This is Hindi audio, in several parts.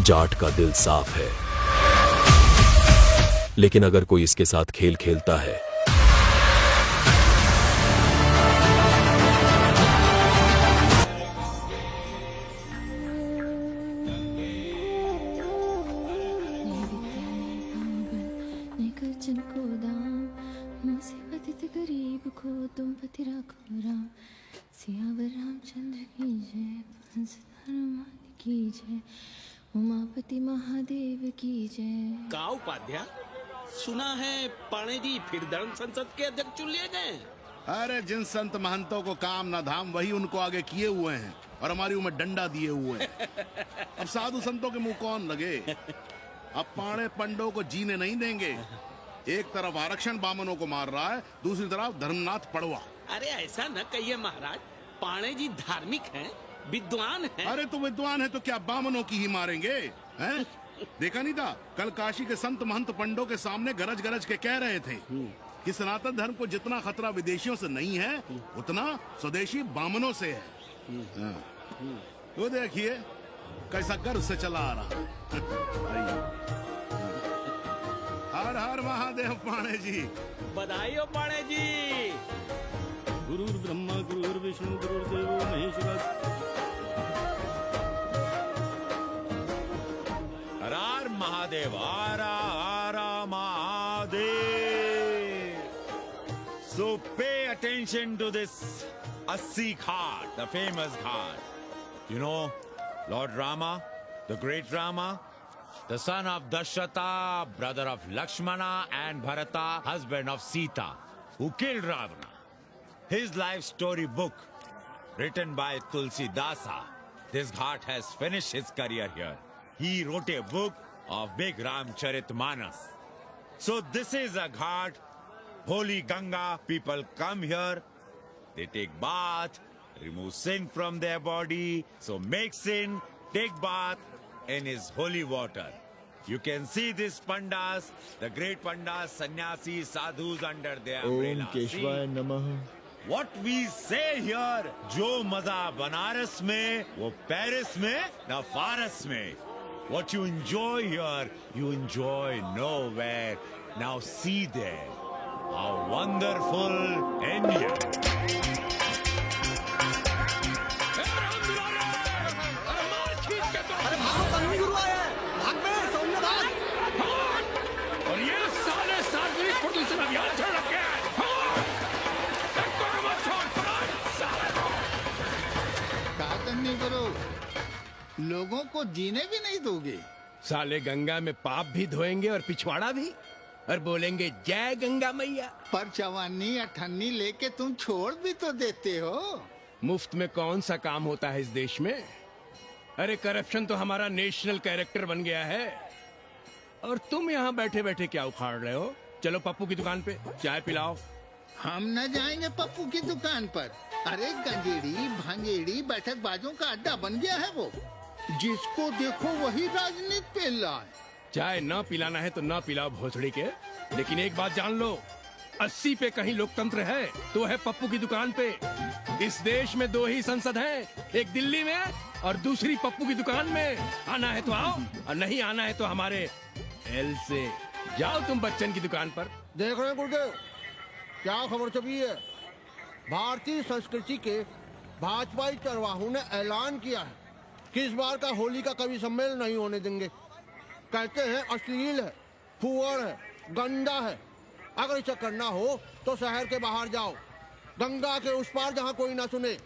जाट का दिल साफ है, लेकिन अगर कोई इसके साथ खेल खेलता है गरीब को तुम पति राखो राम, सियावर रामचंद्र की जय, हंस हनुमान की जय, उमापति महादेव की जय। का उपाध्याय, सुना है पाणे जी फिर धर्म संसद के अध्यक्ष चुन लिए गए। अरे जिन संत महंतों को काम न धाम वही उनको आगे किए हुए हैं और हमारी उम्र डंडा दिए हुए हैं। अब साधु संतों के मुंह कौन लगे? अब पाणे पंडों को जीने नहीं देंगे। एक तरफ आरक्षण बामनों को मार रहा है, दूसरी तरफ धर्मनाथ पड़वा। अरे ऐसा न कहिए महाराज, पाणे जी धार्मिक हैं, विद्वान हैं। अरे तो विद्वान है तो क्या बामनों की ही मारेंगे हैं? देखा नहीं था कल काशी के संत महंत पंडों के सामने गरज गरज के कह रहे थे कि सनातन धर्म को जितना खतरा विदेशियों से नहीं है उतना स्वदेशी बामनों से है। वो देखिए कैसा गर्व से चला आ रहा। हर हर महादेव पाणे जी। बधाई हो पाणे जी। गुरुर ब्रह्मा गुरुर विष्णु गुरुर्देवो महेश्वर। हर हर महादेव, हर हर Mahadev. So pay attention to this Assi Ghat, the famous ghat. You know, Lord Rama, the great Rama, the son of Dashrata, brother of Lakshmana, and Bharata, husband of Sita, who killed Ravana. His life story book, written by Tulsi Dasa. This ghat has finished his career here. He wrote a book of big Ramcharitmanas. So this is a ghat, holy Ganga. People come here, they take bath, remove sin from their body. So make sin, take bath in his holy water. You can see these pandas, the great pandas, sannyasis, sadhus under their umbrella. Om Keshwaya Namah. What we say here, जो मजा बनारस में, वो पेरिस में, न फारस में. What you enjoy here, you enjoy nowhere. Now see there, how wonderful India. और ये साले सार्वजनिक प्रदूषण अभियान चल रखे हैं। नहीं करो, लोगों को जीने भी नहीं दोगे। साले गंगा में पाप भी धोएंगे और पिछवाड़ा भी, और बोलेंगे जय गंगा मैया। पर चवानी अठन्नी लेके तुम छोड़ भी तो देते हो। मुफ्त में कौन सा काम होता है इस देश में? अरे करप्शन तो हमारा नेशनल कैरेक्टर बन गया है। और तुम यहाँ बैठे बैठे क्या उखाड़ रहे हो? चलो पप्पू की दुकान पे चाय पिलाओ। हम न जाएंगे पप्पू की दुकान पर। अरे गंजेड़ी भांजेड़ी बैठक बाजों का अड्डा बन गया है वो। जिसको देखो वही राजनीति पेल रहा है। चाय न पिलाना है तो न पिलाओ भोसड़ी के, लेकिन एक बात जान लो, 80 पे कहीं लोकतंत्र है तो है पप्पू की दुकान पे। इस देश में 2 ही संसद हैं, एक दिल्ली में और दूसरी पप्पू की दुकान में। आना है तो आओ और नहीं आना है तो हमारे एल से जाओ तुम बच्चन की दुकान पर। देख रहे हैं गुरुदेव, क्या खबर छपी है? भारतीय संस्कृति के भाजपाई चरवाहों ने ऐलान किया है कि इस बार का होली का कवि सम्मेलन नहीं होने देंगे। कहते हैं अश्लील है, फुहड़ है, गंदा है। अगर इसे करना हो तो शहर के बाहर जाओ, गंगा के उस पार जहाँ कोई ना सुने।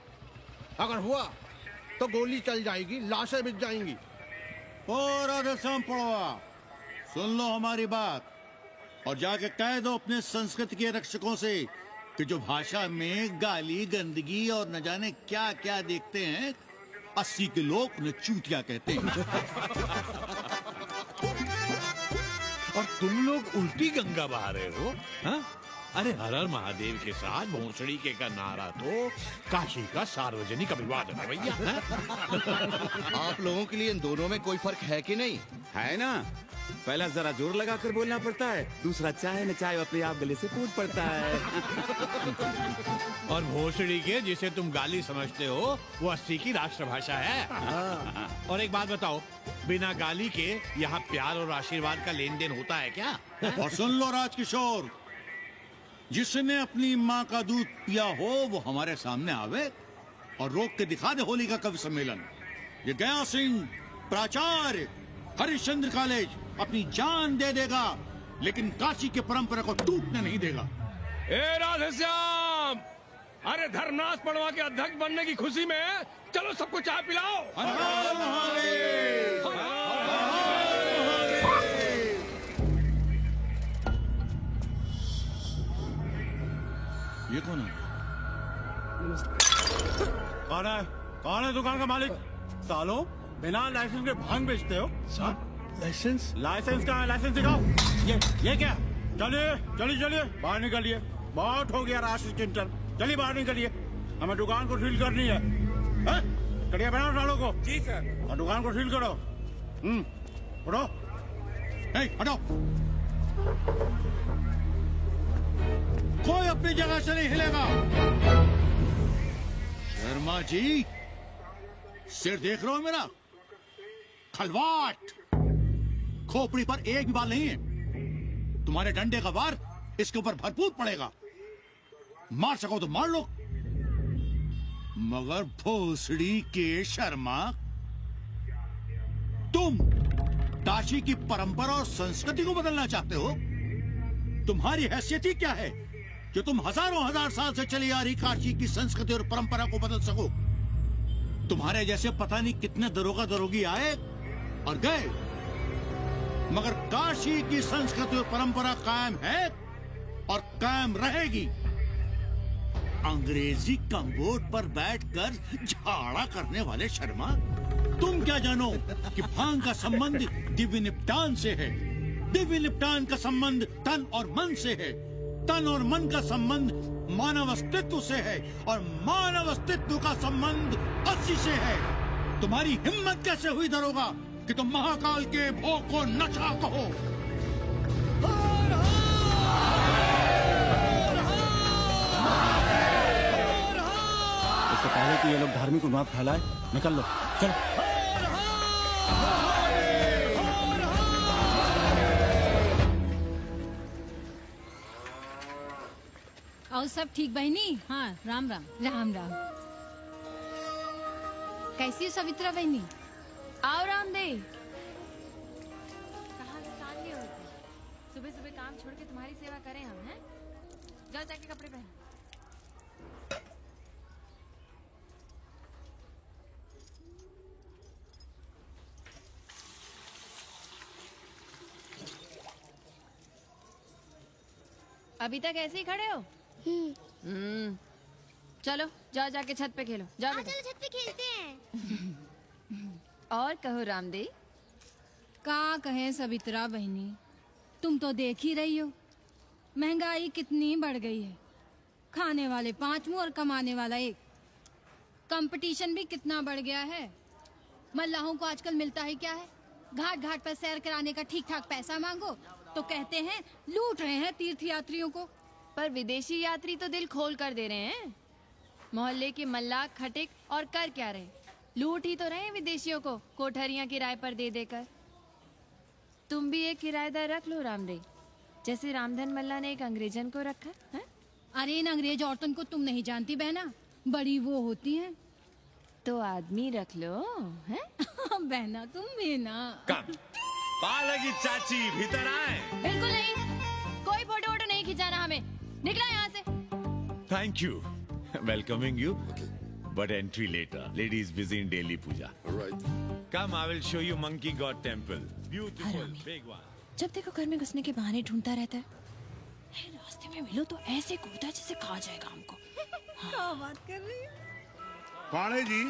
अगर हुआ तो गोली चल जाएगी, लाशें बिक जाएंगी। और राधेश्याम पड़वा, सुन लो हमारी बात और जाके कह दो अपने संस्कृति के रक्षकों से कि जो भाषा में गाली गंदगी और न जाने क्या क्या देखते हैं, 80 के लोग उन्हें चूतिया कहते हैं। और तुम लोग उल्टी गंगा बहा रहे हो, हाँ? अरे हर हर महादेव के साथ भोसड़ी के का नारा तो काशी का सार्वजनिक अभिवादन है भैया। आप लोगों के लिए इन दोनों में कोई फर्क है कि नहीं? है ना, पहला जरा जोर लगाकर बोलना पड़ता है, दूसरा चाहे न चाहे अपने आप गले से कूद पड़ता है। और भोसड़ी के जिसे तुम गाली समझते हो वो 80 की राष्ट्रभाषा है। और एक बात बताओ, बिना गाली के यहाँ प्यार और आशीर्वाद का लेन देन होता है क्या? और सुन लो राजकिशोर, जिसने अपनी माँ का दूध पिया हो वो हमारे सामने आवे और रोक के दिखा दे होली का कवि सम्मेलन। ये गया सिंह प्राचार्य हरिश्चंद्र कॉलेज अपनी जान दे देगा, लेकिन काशी के परंपरा को टूटने नहीं देगा। ए राधेश्याम, अरे धर्मनाथ पड़वा के अध्यक्ष बनने की खुशी में चलो सबको चाय पिलाओ। हर हर महादेव! ये कौन है? कौन है दुकान का मालिक? सालो बिना लाइसेंस के भांग बेचते हो? लाइसेंस? लाइसेंस कहाँ है? लाइसेंस दिखाओ। ये क्या? चलिए चलिए चलिए बाहर निकलिए। बहुत हो गया राशि चिंतन। चलिए बाहर निकलिए, हमें दुकान को सील करनी है। कड़िया बनाओ सालों को। जी सर। और दुकान को सील करो। उठो। हटो। कोई अपनी जगह से नहीं हिलेगा। शर्मा जी, सिर देख रहे हो मेरा? खलवाट, खोपड़ी पर एक भी बाल नहीं है। तुम्हारे डंडे का वार इसके ऊपर भरपूर पड़ेगा। मार सको तो मार लो, मगर भोसड़ी के शर्मा, तुम काशी की परंपरा और संस्कृति को बदलना चाहते हो? तुम्हारी हैसियत ही क्या है जो तुम हजारों हजार साल से चली आ रही काशी की संस्कृति और परंपरा को बदल सको? तुम्हारे जैसे पता नहीं कितने दरोगा दरोगी आए और गए, मगर काशी की संस्कृति और परंपरा कायम है और कायम रहेगी। अंग्रेजी कम्बोर्ड पर बैठकर झाड़ा करने वाले शर्मा, तुम क्या जानो कि भांग का संबंध दिव्य निपटान से है। दिव्य निपटान का संबंध तन और मन से है। तन और मन का संबंध मानव अस्तित्व से है और मानव अस्तित्व का संबंध अस्सी से है। तुम्हारी हिम्मत कैसे हुई दरोगा कि तुम महाकाल के भोग को नशा कहो? इससे पहले कि ये लोग धार्मिक उन्माद फैलाए, निकल लो, चलो। और सब ठीक बहनी? हाँ, राम राम। राम राम। कैसी हो सवित्रा बहनी? आओ रामदेव। कहाँ से साल लिए होते? सुबह सुबह काम छोड़ के तुम्हारी सेवा करें हम, हैं? जाओ जाके कपड़े पहनो। अभी तक ऐसे ही खड़े हो? चलो जाओ जाके छत पे खेलो। जाओ बेटा। चलो छत पे खेलते हैं। और कहो रामदेव। का कहे सवित्रा बहनी, तुम तो देख ही रही हो महंगाई कितनी बढ़ गई है। खाने वाले 5 मुंह और कमाने वाला 1। कंपटीशन भी कितना बढ़ गया है। मल्लाहों को आजकल मिलता ही क्या है? घाट घाट पर सैर कराने का ठीक ठाक पैसा मांगो तो कहते हैं लूट रहे हैं तीर्थ यात्रियों को। पर विदेशी यात्री तो दिल खोल कर दे रहे हैं। मोहल्ले के मल्लाह खटिक और कर क्या रहे? लूट ही तो रहे हैं विदेशियों को कोठरियां किराए पर दे देकर। तुम भी एक किराएदार रख लो रामदेव, जैसे रामधन मल्ला ने एक अंग्रेजन को रखा है। अरे इन अंग्रेज औरतों को तुम नहीं जानती बहना, बड़ी वो होती हैं। तो आदमी रख लो, हैं? बहना तुम भी ना। पालकी चाची भीतर आए। बिल्कुल नहीं, कोई फोटो वोटो नहीं खिंचाना हमें। निकला यहाँ से। Thank you, welcoming you, but entry later. Ladies busy in daily puja. All right. Come, I will show you Monkey God Temple. Beautiful, big one. जब देखो घर में घुसने के बहाने ढूंढता रहता है। रास्ते में मिलो तो ऐसे कूदा जैसे खा जाएगा हमको। क्या बात कर रही है? पाणे जी,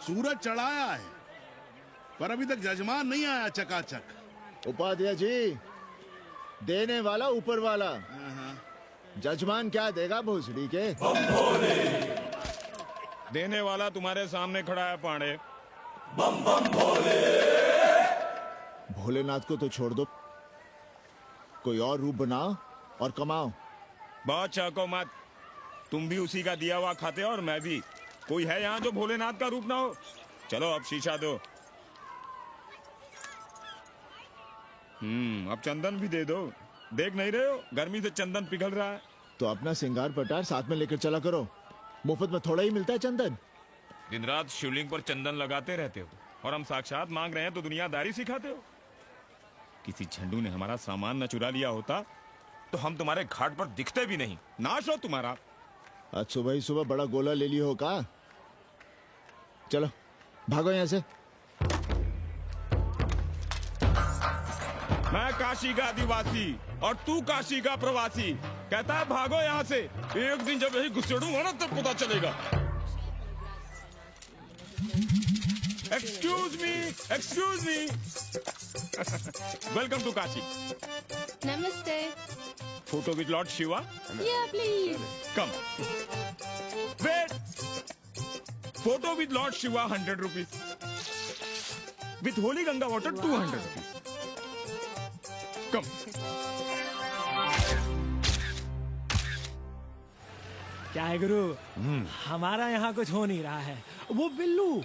सूरज चढ़ाया है पर अभी तक जजमान नहीं आया चकाचक। उपाध्याय जी, देने वाला ऊपर वाला, जजमान क्या देगा भोसड़ी के? देने वाला तुम्हारे सामने खड़ा है पांडे। बम बम भोले। भोलेनाथ को तो छोड़ दो, कोई और रूप बनाओ और कमाओ। बहुत चौको मत, तुम भी उसी का दिया हुआ खाते हो और मैं भी। कोई है यहाँ जो भोलेनाथ का रूप ना हो? चलो अब शीशा दो। अब चंदन भी दे दो। देख नहीं रहे हो गर्मी से चंदन पिघल रहा है। तो अपना सिंगार पटार साथ में लेकर चला करो, मुफ्त में थोड़ा ही मिलता है चंदन। दिन रात शिवलिंग पर चंदन लगाते रहते हो और हम साक्षात मांग रहे हैं तो दुनियादारी सिखाते हो। किसी झंडू ने हमारा सामान न चुरा लिया होता तो हम तुम्हारे घाट पर दिखते भी नहीं। नाश हो तुम्हारा। आज सुबह ही सुबह बड़ा गोला ले लियो हो का? चलो भागो यहाँ से। मैं काशी का आदिवासी और तू काशी का प्रवासी। कहता है भागो यहाँ से। एक दिन जब यही घुसेड़ूंगा ना तब पता चलेगा। Excuse me welcome to Kashi. नमस्ते। Photo with lord Shiva. Yeah, please. Come wait. Photo with lord Shiva 100 rupees. With holy Ganga water 200 rupees. Come. क्या है गुरु, हमारा यहाँ कुछ हो नहीं रहा है। वो बिल्लू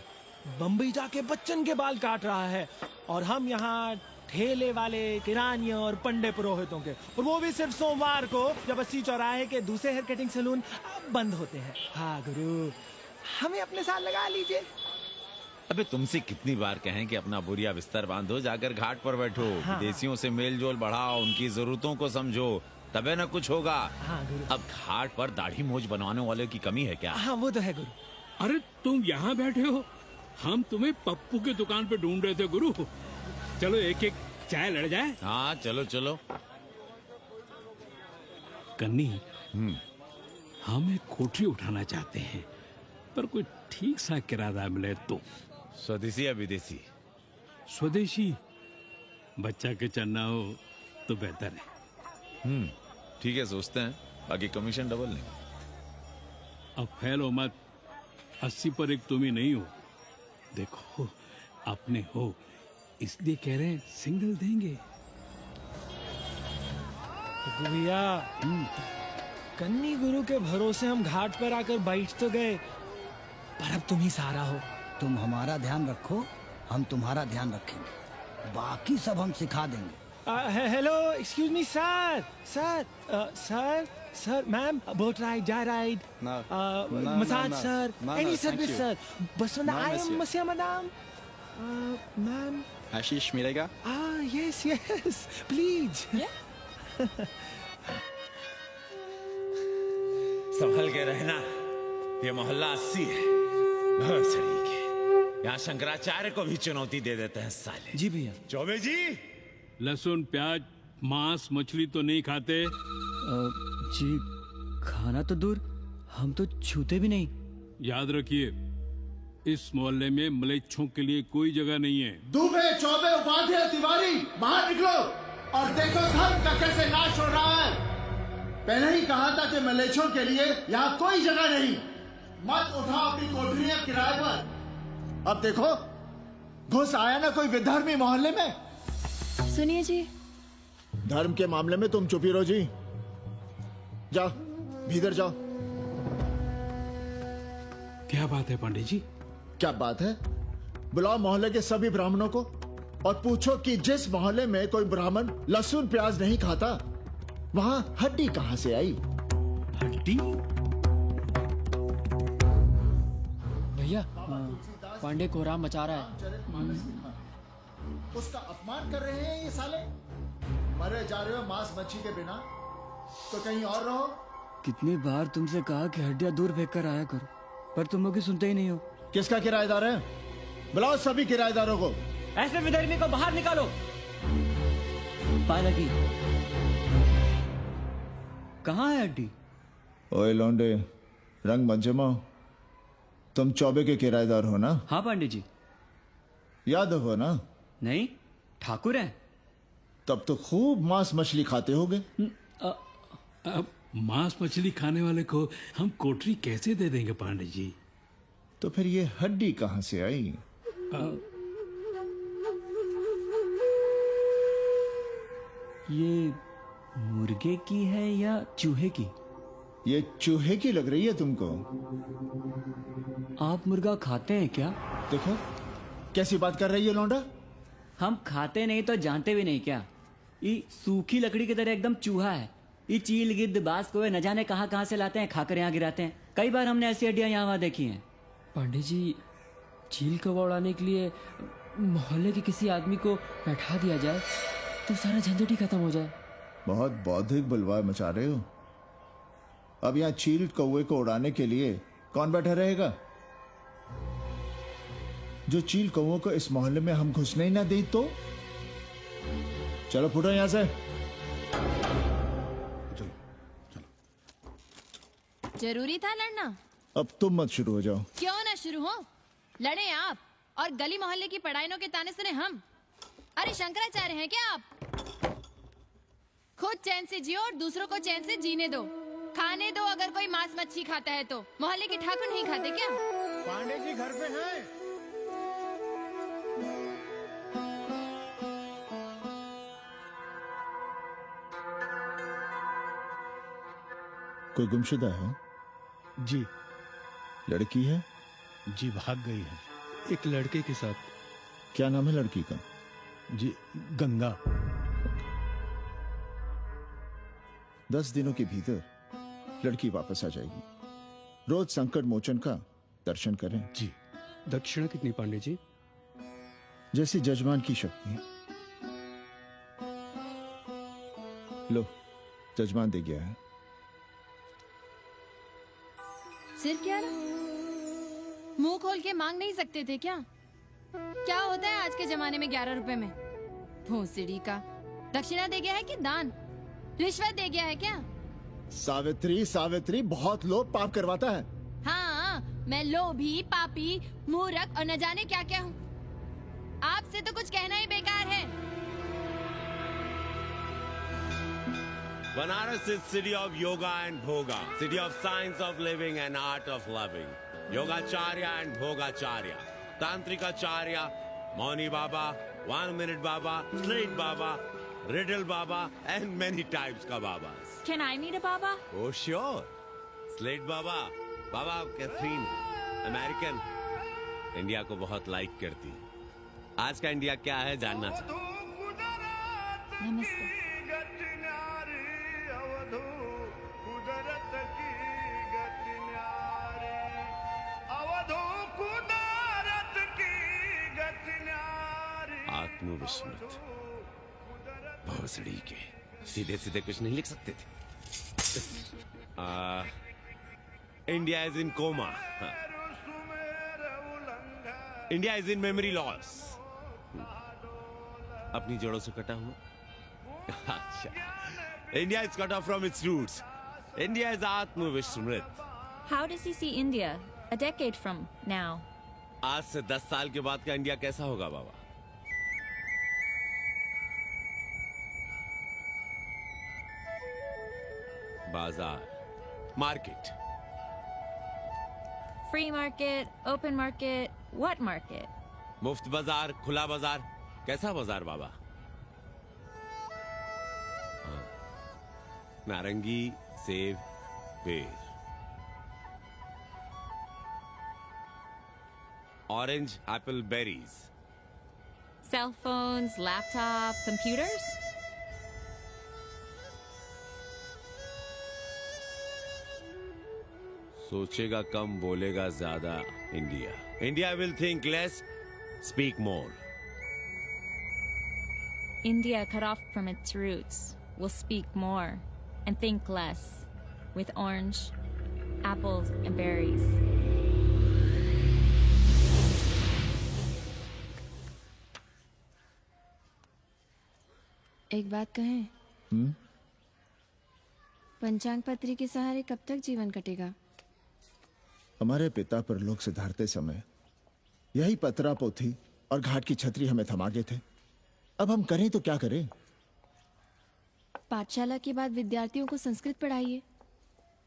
बम्बई जाके बच्चन के बाल काट रहा है और हम यहाँ ठेले वाले किरानियों और पंडे पुरोहितों के, और वो भी सिर्फ सोमवार को जब 80 चौराहे के दूसरे हेयर कटिंग सैलून बंद होते हैं। हाँ गुरु, हमें अपने साथ लगा लीजिए। अबे तुमसे कितनी बार कहें कि अपना बोरिया बिस्तर बांधो, जाकर घाट पर बैठो। हाँ। विदेशियों से मेल जोल बढ़ाओ, उनकी जरूरतों को समझो, तबे न कुछ होगा। हाँ गुरु। अब घाट पर दाढ़ी मूंछ बनवाने वाले की कमी है क्या? हाँ वो तो है गुरु। अरे तुम यहाँ बैठे हो, हम तुम्हें पप्पू की दुकान पे ढूंढ रहे थे गुरु। चलो एक एक चाय लड़ जाए। हाँ चलो चलो। कन्नी, हम एक कोठरी उठाना चाहते हैं, पर कोई ठीक सा किराया मिले तो। स्वदेशी या विदेशी? स्वदेशी। बच्चा के चन्ना हो तो बेहतर है। ठीक है, सोचते हैं, बाकी कमीशन डबल नहीं। अब फैलो मत, 80 पर एक तुम ही नहीं हो। देखो अपने हो, इसलिए कह रहे हैं सिंगल देंगे। भैया, कन्नी गुरु के भरोसे हम घाट पर आकर बैठ तो गए, पर अब तुम ही सहारा हो। तुम हमारा ध्यान रखो, हम तुम्हारा ध्यान रखेंगे, बाकी सब हम सिखा देंगे। Hello, excuse me sir, sir, ma'am, boat ride, जा ride, massage sir, any service sir, बस आई एम मसिया मैडम, मैम। आशीष मिलेगा? Yes, please. संभल के रहना, ये मोहल्ला 80 है। यहाँ शंकराचार्य को भी चुनौती दे देते हैं साले। जी भैया। चौबे जी, लहसुन, प्याज, मांस, मछली तो नहीं खाते? जी खाना तो दूर, हम तो छूते भी नहीं। याद रखिए, इस मोहल्ले में मलेच्छों के लिए कोई जगह नहीं है। दुबे, चौबे, उपाध्याय, तिवारी, बाहर निकलो और देखो धर्म का कैसे नाश हो रहा है। पहले ही कहा था कि मलेच्छों के लिए यहाँ कोई जगह नहीं। मत उठाओ अपनी कोठरियां किराए पर। अब देखो, घुस आया ना कोई विधर्मी मोहल्ले में। सुनिए जी, धर्म के मामले में तुम चुप ही रहो जी। जाओ भीतर जाओ। क्या बात है पंडित जी? क्या बात है? बुलाओ मोहल्ले के सभी ब्राह्मणों को और पूछो कि जिस मोहल्ले में कोई ब्राह्मण लहसुन प्याज नहीं खाता, वहां हड्डी कहां से आई? हड्डी? भैया, पांडे कोहराम मचा रहा है। उसका अपमान कर रहे हैं ये साले। मरे जा रहे हो मांस मच्छी के बिना, तो कहीं और रहो। कितनी बार तुमसे कहा कि हड्डियां दूर फेंक कर आया करो, पर तुम लोग सुनते ही नहीं हो। किसका किराएदार है? बुलाओ सभी किराएदारों को। ऐसे विधर्मी को बाहर निकालो। पालकी, कहाँ है हड्डी? ओए लौंडे, रंग मत जमाओ। तुम चौबे के किराएदार हो ना? हाँ पंडित जी। यादव हो ना? नहीं, ठाकुर है। तब तो खूब मांस मछली खाते होगे। अब मांस मछली खाने वाले को हम कोठरी कैसे दे देंगे पांडे जी? तो फिर ये हड्डी कहां से आई? ये मुर्गे की है या चूहे की? ये चूहे की लग रही है तुमको। आप मुर्गा खाते हैं क्या? देखो कैसी बात कर रही है लौंडा। हम खाते नहीं तो जानते भी नहीं क्या? ये सूखी लकड़ी की तरह एकदम चूहा है। ये चील गिद्ध बाज कोए न जाने कहाँ से लाते हैं, खाकर यहाँ गिराते हैं। कई बार हमने ऐसी हड्डियाँ यहाँ वहाँ देखी हैं। पांडे जी, चील कौवा उड़ाने के लिए मोहल्ले के किसी आदमी को बैठा दिया जाए तो सारा झंझट ही खत्म हो जाए। बहुत बौद्धिक बलवा मचा रहे हो। अब यहाँ चील कौवे को उड़ाने के लिए कौन बैठा रहेगा? जो चील कौवों को इस मोहल्ले में हम घुसने ही ना दें तो? चलो फुटो यहाँ से। जरूरी था लड़ना? अब तुम मत शुरू हो जाओ। क्यों ना शुरू हो? लड़े आप और गली मोहल्ले की पढ़ाइयों के ताने सुने हम। अरे शंकराचार्य हैं क्या आप? खुद चैन से जियो और दूसरों को चैन से जीने दो। खाने दो, अगर कोई मांस मच्छी खाता है तो। मोहल्ले के ठाकुर नहीं खाते क्या? पांडे जी घर पे हैं? कोई गुमशुदा है? जी। लड़की है? जी भाग गई है एक लड़के के साथ। क्या नाम है लड़की का? जी गंगा। 10 दिनों के भीतर लड़की वापस आ जाएगी। रोज संकट मोचन का दर्शन करें। जी। दक्षिणा कितनी पांडे जी? जैसी जजमान की शक्ति। लो, जजमान दे गया है। सिर क्या रहा? मुंह खोल के मांग नहीं सकते थे क्या? क्या होता है आज के जमाने में 11 रुपए में? भोसड़ी का। दक्षिणा दे गया है कि दान? रिश्वत दे गया है क्या? सावित्री, सावित्री बहुत लोग पाप करवाता है। हाँ, मैं लोभी, पापी, मूर्ख और न जाने क्या क्या हूँ। आपसे तो कुछ कहना ही बेकार है। Banaras is city of yoga and bhoga, city of science of living and art of loving. Yogacharya and Bhogacharya, Tantrikacharya, Mauni Baba, 1 Minute Baba, Straight Baba, Riddle Baba, and many types ka Babas. Can I meet a Baba? Oh sure, Slate Baba, Baba Catherine, American, India को बहुत लाइक करती। आज का इंडिया क्या है जानना चाहती। नमस्ते। आत्मविस्मृत भोसड़ी के सीधे सीधे कुछ नहीं लिख सकते थे। India is in coma. India is in memory loss. अपनी जड़ों से कटा हुआ। अच्छा, India is cut off from its roots. India is आत्मविस्मृत। How does he see India a decade from now? आज से 10 साल के बाद का इंडिया कैसा होगा बाबा? बाजार, market. Free market, open market, what market? मुफ्त बाजार, खुला बाजार, कैसा बाजार बाबा? हाँ। नारंगी, सेब, बेर। Orange, apple, berries. Cell phones, laptop, computers? सोचेगा कम, बोलेगा ज्यादा। India, India will think less, speak more. India, cut off from its roots, will speak more and think less, with orange, apples, and berries. एक बात कहें? पंचांग पत्री के सहारे कब तक जीवन कटेगा? हमारे पिता परलोक से धारते समय यही पतरा पोथी और घाट की छतरी हमें थमा गए थे। अब हम करें तो क्या करें? पाठशाला के बाद विद्यार्थियों को संस्कृत पढ़ाइए।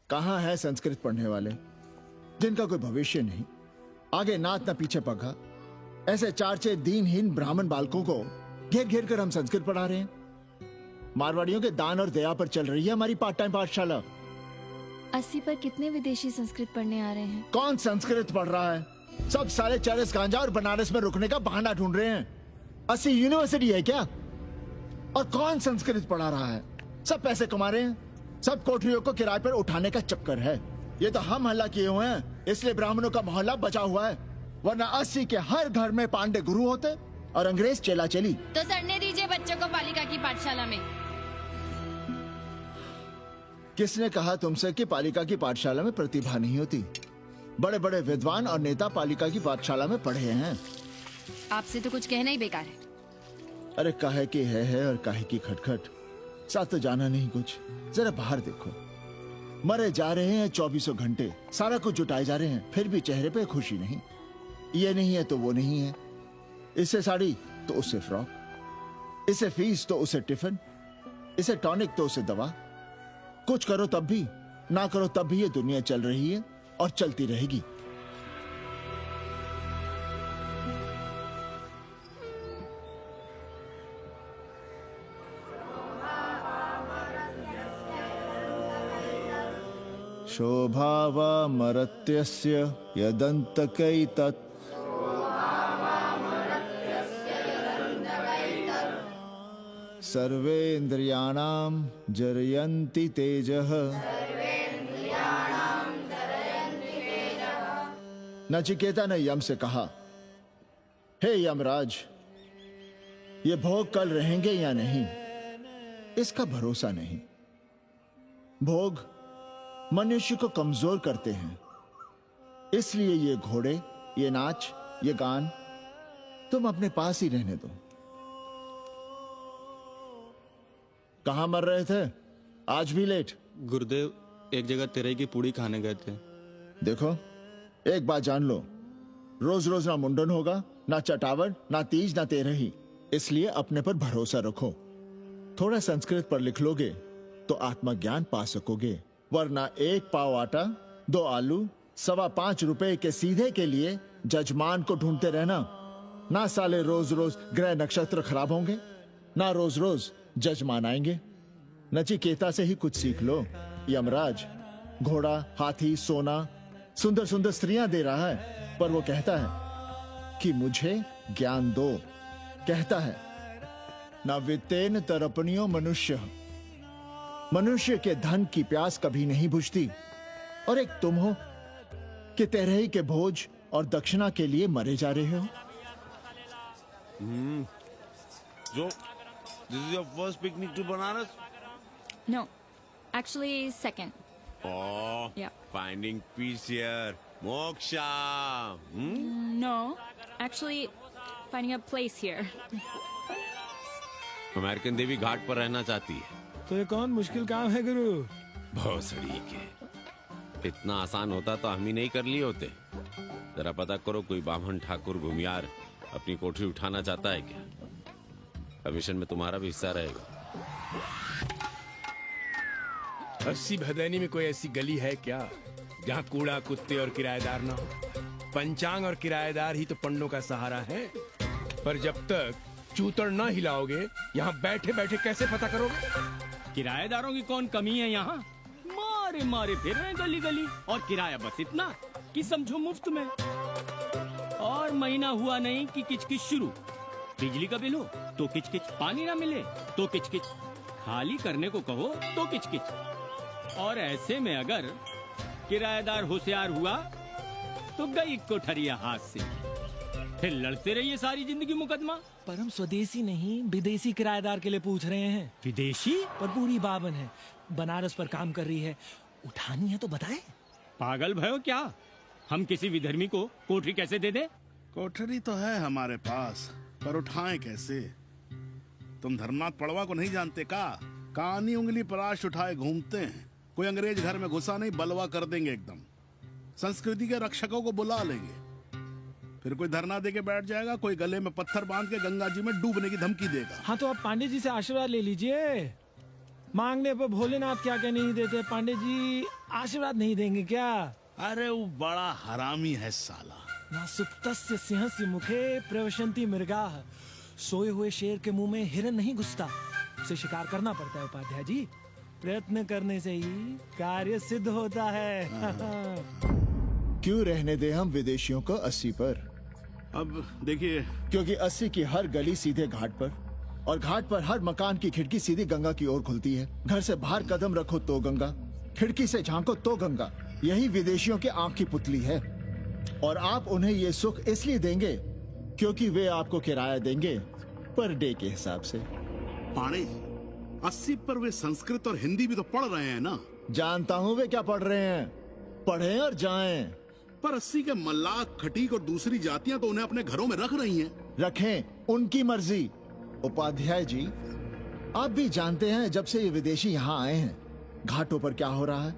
कहाँ है संस्कृत पढ़ने वाले जिनका कोई भविष्य नहीं, आगे नात न पीछे पगा। ऐसे 4 दीनहीन ब्राह्मण बालकों को घेर घेर कर हम संस्कृत पढ़ा रहे हैं। मारवाड़ियों के दान और दया पर चल रही है हमारी पार्ट टाइम पाठशाला। 80 पर कितने विदेशी संस्कृत पढ़ने आ रहे हैं? कौन संस्कृत पढ़ रहा है? सब सारे चरस गांजा और बनारस में रुकने का बहाना ढूंढ रहे हैं। 80 यूनिवर्सिटी है क्या? और कौन संस्कृत पढ़ा रहा है? सब पैसे कमा रहे हैं, सब कोठरियों को किराए पर उठाने का चक्कर है। ये तो हम हल्ला किए हुए हैं, इसलिए ब्राह्मणों का मोहल्ला बचा हुआ है, वरना 80 के हर घर में पांडे गुरु होते और अंग्रेज चेला चली। तो सड़ने दीजिए बच्चों को पालिका की पाठशाला में। किसने कहा तुमसे कि पालिका की पाठशाला में प्रतिभा नहीं होती? बड़े बड़े विद्वान और नेता पालिका की पाठशाला में पढ़े हैं। आपसे तो कुछ कहना ही बेकार है। अरे काहे की है और काहे की खटखट, साथ तो जाना नहीं कुछ। जरा बाहर देखो, मरे जा रहे हैं 24 घंटे, सारा कुछ जुटाए जा रहे हैं, फिर भी चेहरे पे खुशी नहीं। ये नहीं है तो वो नहीं है, इससे साड़ी तो उससे फ्रॉक, इससे फीस तो उसे टिफिन, इसे टॉनिक तो उसे दवा। कुछ करो तब भी, ना करो तब भी ये दुनिया चल रही है और चलती रहेगी। शोभावा मरत्यस्य यदन्तकैतत् सर्वेन्द्रियाणां जरयन्ति तेजः। नचिकेता ने यम से कहा, हे यमराज, ये भोग कल रहेंगे या नहीं इसका भरोसा नहीं। भोग मनुष्य को कमजोर करते हैं, इसलिए ये घोड़े, ये नाच, ये गान तुम अपने पास ही रहने दो। कहां मर रहे थे? आज भी लेट? गुरुदेव, एक जगह तेरई की पूड़ी खाने गए थे। देखो, एक बात जान लो, रोज रोज ना मुंडन होगा, ना चटावट, ना तीज, ना तेरही। इसलिए अपने पर भरोसा रखो। थोड़ा संस्कृत पर लिख लोगे तो आत्मज्ञान पा सकोगे, वरना 1 पाव आटा, 2 आलू, 5.25 रुपए के सीधे के लिए जजमान को ढूंढते रहना। ना साले रोज रोज ग्रह नक्षत्र खराब होंगे, ना रोज रोज जजमान आएंगे। नचिकेता से ही कुछ सीख लो। यमराज घोड़ा, हाथी, सोना, सुंदर सुंदर स्त्रियां दे रहा है, पर वो कहता है कि मुझे ज्ञान दो। कहता है, ना वित्तेन तरपनियो मनुष्य, मनुष्य के धन की प्यास कभी नहीं बुझती। और एक तुम हो कि तेरही के भोज और दक्षिणा के लिए मरे जा रहे हो। So, this is your first picnic to Banaras? No, actually second. Oh, Yeah. finding peace here. Moksha. No, actually finding a place here. American देवी घाट पर रहना चाहती है। तो ये कौन मुश्किल काम है गुरु? भोसड़ी के, इतना आसान होता तो हम ही नहीं कर लिए होते। जरा पता करो, कोई बामन ठाकुर घुमियार अपनी कोठरी उठाना चाहता है क्या? कमीशन में तुम्हारा भी हिस्सा रहेगा। 80 भदैनी में कोई ऐसी गली है क्या जहाँ कूड़ा, कुत्ते और किराएदार ना हो? पंचांग और किराएदार ही तो पंडों का सहारा है। पर जब तक चूतड़ ना हिलाओगे, यहाँ बैठे बैठे कैसे पता करोगे? किराएदारों की कौन कमी है यहाँ? मारे मारे फिर रहे गली गली, और किराया बस इतना कि समझो मुफ्त में। और महीना हुआ नहीं कि किचकिच शुरू। बिजली का बिल हो तो किचकिच, पानी ना मिले तो किचकिच, खाली करने को कहो तो किचकिच। और ऐसे में अगर किराएदार होशियार हुआ तो गई कोठरिया हाथ से, फिर लड़ते रहिए सारी जिंदगी मुकदमा। पर हम स्वदेशी नहीं, विदेशी किराएदार के लिए पूछ रहे हैं। विदेशी? पर पूरी बावन है, बनारस पर काम कर रही है, उठानी है तो बताएं। पागल भयो क्या? हम किसी विधर्मी को कोठरी कैसे दे दे? कोठरी तो है हमारे पास, पर उठाएं कैसे? तुम धर्मनाथ पड़वा को नहीं जानते का? कानी उंगली पराश उठाए घूमते हैं। कोई अंग्रेज घर में घुसा नहीं, बलवा कर देंगे एकदम। संस्कृति के रक्षकों को बुला लेंगे, फिर कोई धरना दे के बैठ जाएगा, कोई गले में पत्थर बांध के गंगा जी में डूबने की धमकी देगा। हाँ तो आप पांडे जी से आशीर्वाद ले लीजिए। मांगने पर भोलेनाथ क्या क्या नहीं देते, पांडे जी आशीर्वाद नहीं देंगे क्या? अरे वो बड़ा हरामी है साला। ना सुप्तस्य सिंहस्य मुखे प्रवशन्ति मृगाः। सोए हुए शेर के मुंह में हिरन नहीं घुसता, उसे शिकार करना पड़ता है उपाध्याय जी। प्रयत्न करने से ही कार्य सिद्ध होता है। क्यों रहने दे हम विदेशियों को 80 पर? अब देखिए, क्योंकि 80 की हर गली सीधे घाट पर, और घाट पर हर मकान की खिड़की सीधी गंगा की ओर खुलती है। घर से बाहर कदम रखो तो गंगा, खिड़की से झांको तो गंगा। यही विदेशियों की आंख की पुतली है। और आप उन्हें ये सुख इसलिए देंगे क्योंकि वे आपको किराया देंगे पर डे के हिसाब से। पाणे 80 पर वे संस्कृत और हिंदी भी तो पढ़ रहे हैं ना? जानता हूँ वे क्या पढ़ रहे हैं, पढ़ें और जाएं। पर 80 के मल्लाक, खटीक और दूसरी जातियां तो उन्हें अपने घरों में रख रही हैं। रखें, उनकी मर्जी। उपाध्याय जी, आप भी जानते हैं जब से ये विदेशी यहाँ आए हैं घाटों पर क्या हो रहा है,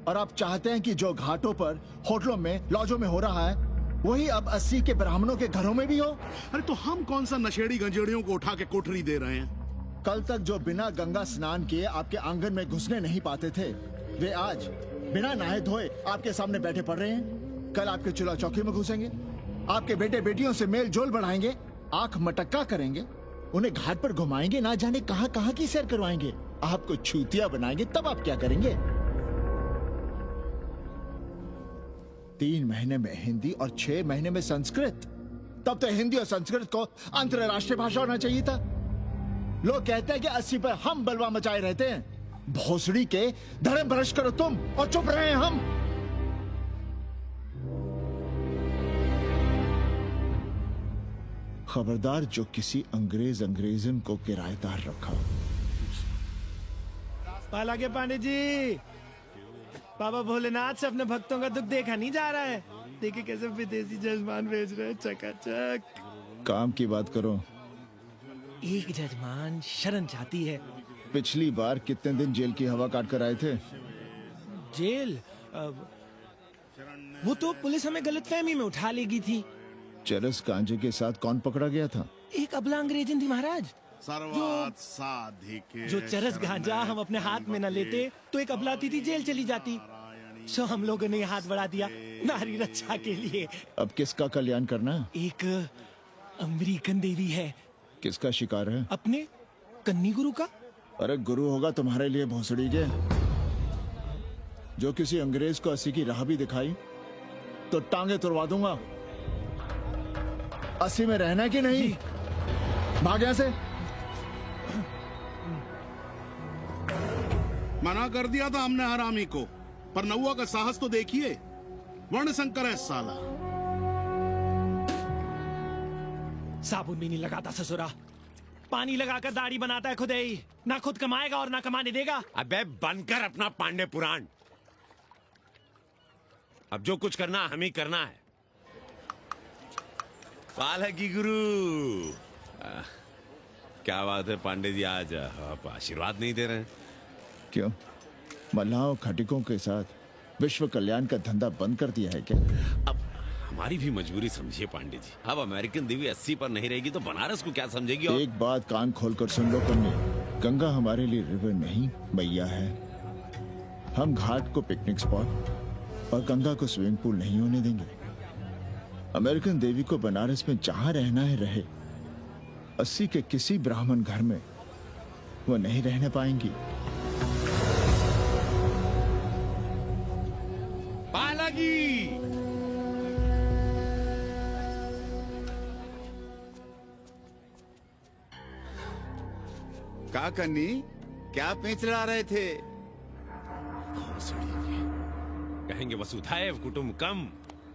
और आप चाहते हैं कि जो घाटों पर, होटलों में, लॉजों में हो रहा है वही अब 80 के ब्राह्मणों के घरों में भी हो। अरे तो हम कौन सा नशेड़ी गंजेड़ियों को उठा के कोठरी दे रहे हैं? कल तक जो बिना गंगा स्नान किए आपके आंगन में घुसने नहीं पाते थे, वे आज बिना नहाए धोए आपके सामने बैठे पड़ रहे हैं। कल आपके चूल्हा चौकी में घुसेंगे, आपके बेटे बेटियों से मेल जोल बढ़ाएंगे, आंख मटक्का करेंगे, उन्हें घाट पर घुमाएंगे, ना जाने कहां कहां की सैर करवाएंगे, आपको छूतिया बनाएंगे। तब आप क्या करेंगे? 3 महीने में हिंदी और 6 महीने में संस्कृत। तब तो हिंदी और संस्कृत को अंतरराष्ट्रीय भाषा होना चाहिए था। लोग कहते हैं कि 80 पर हम बलवा मचाए रहते हैं। भोसड़ी के धर्म भ्रष्ट करो तुम और चुप रहे हम। खबरदार जो किसी अंग्रेजन को किराएदार रखा। पाला के पांडे जी, बाबा भोलेनाथ से अपने भक्तों का दुख देखा नहीं जा रहा है। देखिए कैसे विदेशी जजमान भेज रहे हैं चकाचक। काम की बात करो। एक जजमान शरण चाहती है। पिछली बार कितने दिन जेल की हवा काट कर आए थे? जेल? वो तो पुलिस हमें गलतफहमी में उठा लेगी थी। चरस गांजे के साथ कौन पकड़ा गया था? एक अबला अंग्रेजन थी महाराज। सर्वात साधिके जो चरस गांजा हम अपने हाथ में न लेते तो एक अबलाती थी जेल चली जाती। सो हम लोगों ने हाथ बढ़ा दिया नारी रक्षा के लिए। अब किसका कल्याण करना? एक अमेरिकन देवी है। किसका शिकार है? अपने कन्नी गुरु का। अरे गुरु होगा तुम्हारे लिए भोसड़ी के। जो किसी अंग्रेज को 80 की राह भी दिखाई तो टांगे तुड़वा दूंगा। 80 में रहना कि नहीं? भाग यहां से। मना कर दिया था हमने हरामी को, पर नौआ का साहस तो देखिए। वर्ण संकर है साला। साबुन भी नहीं लगाता ससुरा, पानी लगाकर दाढ़ी बनाता है खुद ही। ना खुद कमाएगा और ना कमाने देगा। अबे बनकर अपना पांडे पुराण। अब जो कुछ करना हमें करना है। पालकी गुरु। क्या बात है पांडे जी, आज आप आशीर्वाद नहीं दे रहे हैं? क्यों? मल्लाहों खटिकों के साथ विश्व कल्याण का धंधा बंद कर दिया है क्या? अब हमारी भी मजबूरी समझिए पांडे जी। अब अमेरिकन देवी 80 पर नहीं रहेगी तो बनारस को क्या समझेगी? और एक बात कान खोलकर सुन लो कन्नी, गंगा हमारे लिए रिवर नहीं मैया है। हम घाट को पिकनिक स्पॉट और गंगा को स्विमिंग पूल नहीं होने देंगे। अमेरिकन देवी को बनारस में जहां रहना है रहे। 80 के किसी ब्राह्मण घर में वो नहीं रहने पाएंगी। पालकी। का कन्नी, क्या पेंच लड़ा रहे थे? कहेंगे वसुधैव कुटुंबकम,